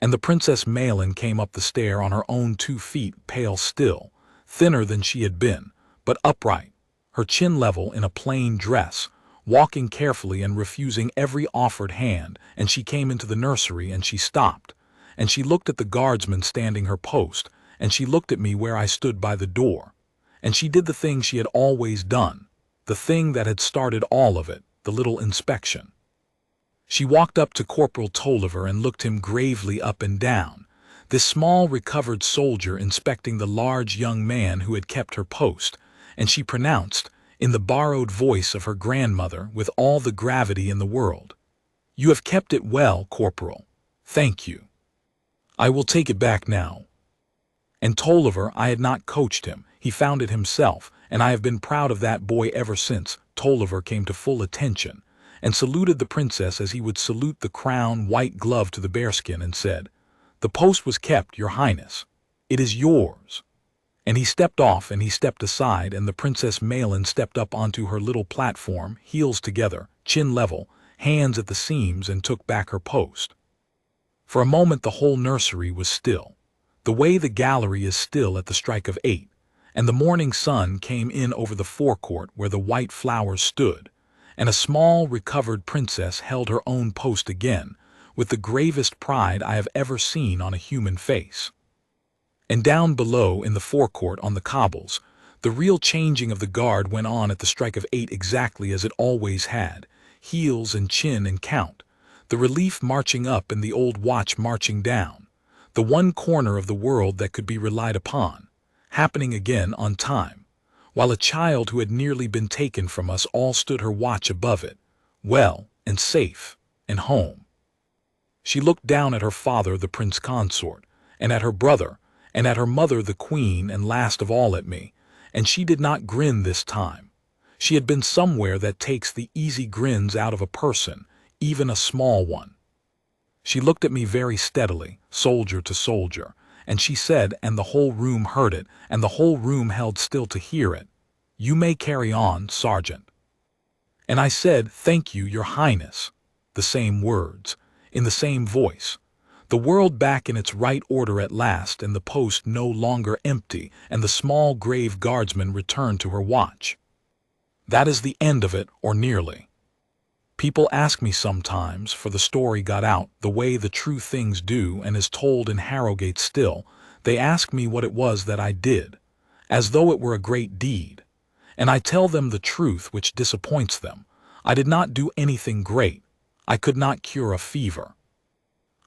And the Princess Malin came up the stair on her own 2 feet, pale still, thinner than she had been, but upright, her chin level, in a plain dress, walking carefully and refusing every offered hand, and she came into the nursery, and she stopped, and she looked at the guardsman standing her post, and she looked at me where I stood by the door, and she did the thing she had always done, the thing that had started all of it, the little inspection. She walked up to Corporal Tolliver and looked him gravely up and down, this small recovered soldier inspecting the large young man who had kept her post, and she pronounced, in the borrowed voice of her grandmother, with all the gravity in the world, "You have kept it well, Corporal. Thank you. I will take it back now." And Tolliver, I had not coached him, he found it himself, and I have been proud of that boy ever since. Tolliver came to full attention, and saluted the princess as he would salute the crown white glove to the bearskin, and said, "The post was kept, Your Highness. It is yours." And he stepped off, and he stepped aside, and the Princess Malin stepped up onto her little platform, heels together, chin level, hands at the seams, and took back her post. For a moment the whole nursery was still, the way the gallery is still at the strike of 8, and the morning sun came in over the forecourt where the white flowers stood, and a small recovered princess held her own post again, with the gravest pride I have ever seen on a human face. And down below in the forecourt on the cobbles, the real changing of the guard went on at the strike of 8 exactly as it always had, heels and chin and count, the relief marching up and the old watch marching down, the one corner of the world that could be relied upon, happening again on time, while a child who had nearly been taken from us all stood her watch above it, well and safe and home. She looked down at her father, the prince consort, and at her brother, and at her mother, the queen, and last of all at me, and she did not grin this time. She had been somewhere that takes the easy grins out of a person, even a small one. She looked at me very steadily, soldier to soldier, and she said, and the whole room heard it, and the whole room held still to hear it, "You may carry on, Sergeant." And I said, "Thank you, Your Highness," the same words, in the same voice, the world back in its right order at last, and the post no longer empty, and the small grave guardsman returned to her watch. That is the end of it, or nearly. People ask me sometimes, for the story got out the way the true things do and is told in Harrowgate still, they ask me what it was that I did, as though it were a great deed, and I tell them the truth, which disappoints them. I did not do anything great. I could not cure a fever.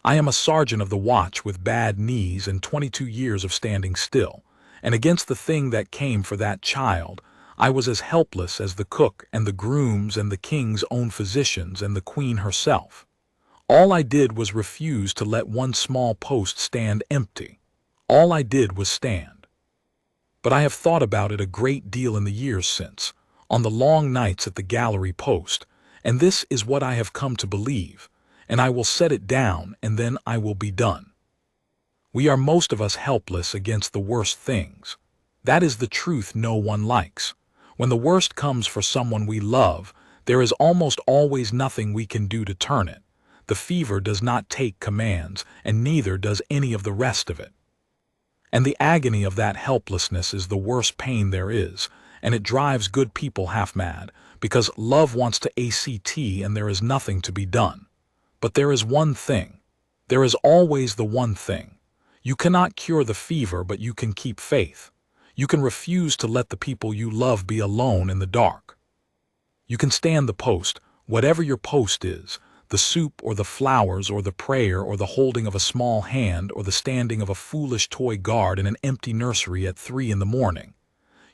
I am a sergeant of the watch with bad knees and 22 years of standing still, and against the thing that came for that child, I was as helpless as the cook and the grooms and the king's own physicians and the queen herself. All I did was refuse to let one small post stand empty. All I did was stand. But I have thought about it a great deal in the years since, on the long nights at the gallery post, and this is what I have come to believe, and I will set it down and then I will be done. We are most of us helpless against the worst things. That is the truth no one likes. When the worst comes for someone we love, there is almost always nothing we can do to turn it. The fever does not take commands, and neither does any of the rest of it. And the agony of that helplessness is the worst pain there is, and it drives good people half mad, because love wants to ACT and there is nothing to be done. But there is one thing. There is always the one thing. You cannot cure the fever, but you can keep faith. You can refuse to let the people you love be alone in the dark. You can stand the post, whatever your post is, the soup or the flowers or the prayer or the holding of a small hand or the standing of a foolish toy guard in an empty nursery at 3 in the morning.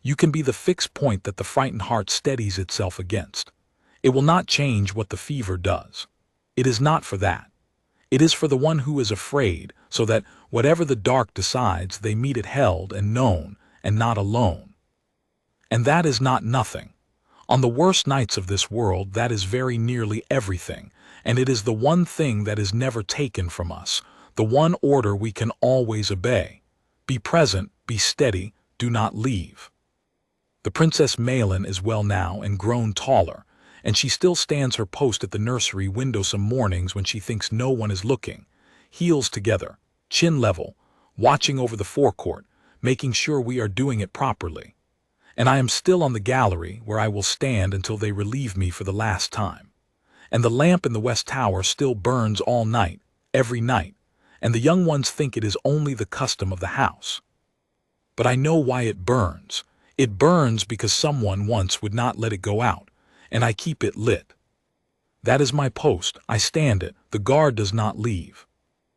You can be the fixed point that the frightened heart steadies itself against. It will not change what the fever does. It is not for that. It is for the one who is afraid, so that whatever the dark decides, they meet it held and known and not alone. And that is not nothing. On the worst nights of this world, that is very nearly everything, and it is the one thing that is never taken from us, the one order we can always obey. Be present, be steady, do not leave. The Princess Malin is well now and grown taller, and she still stands her post at the nursery window some mornings when she thinks no one is looking, heels together, chin level, watching over the forecourt, making sure we are doing it properly. And I am still on the gallery, where I will stand until they relieve me for the last time. And the lamp in the West Tower still burns all night, every night, and the young ones think it is only the custom of the house. But I know why it burns. It burns because someone once would not let it go out, and I keep it lit. That is my post, I stand it, the guard does not leave.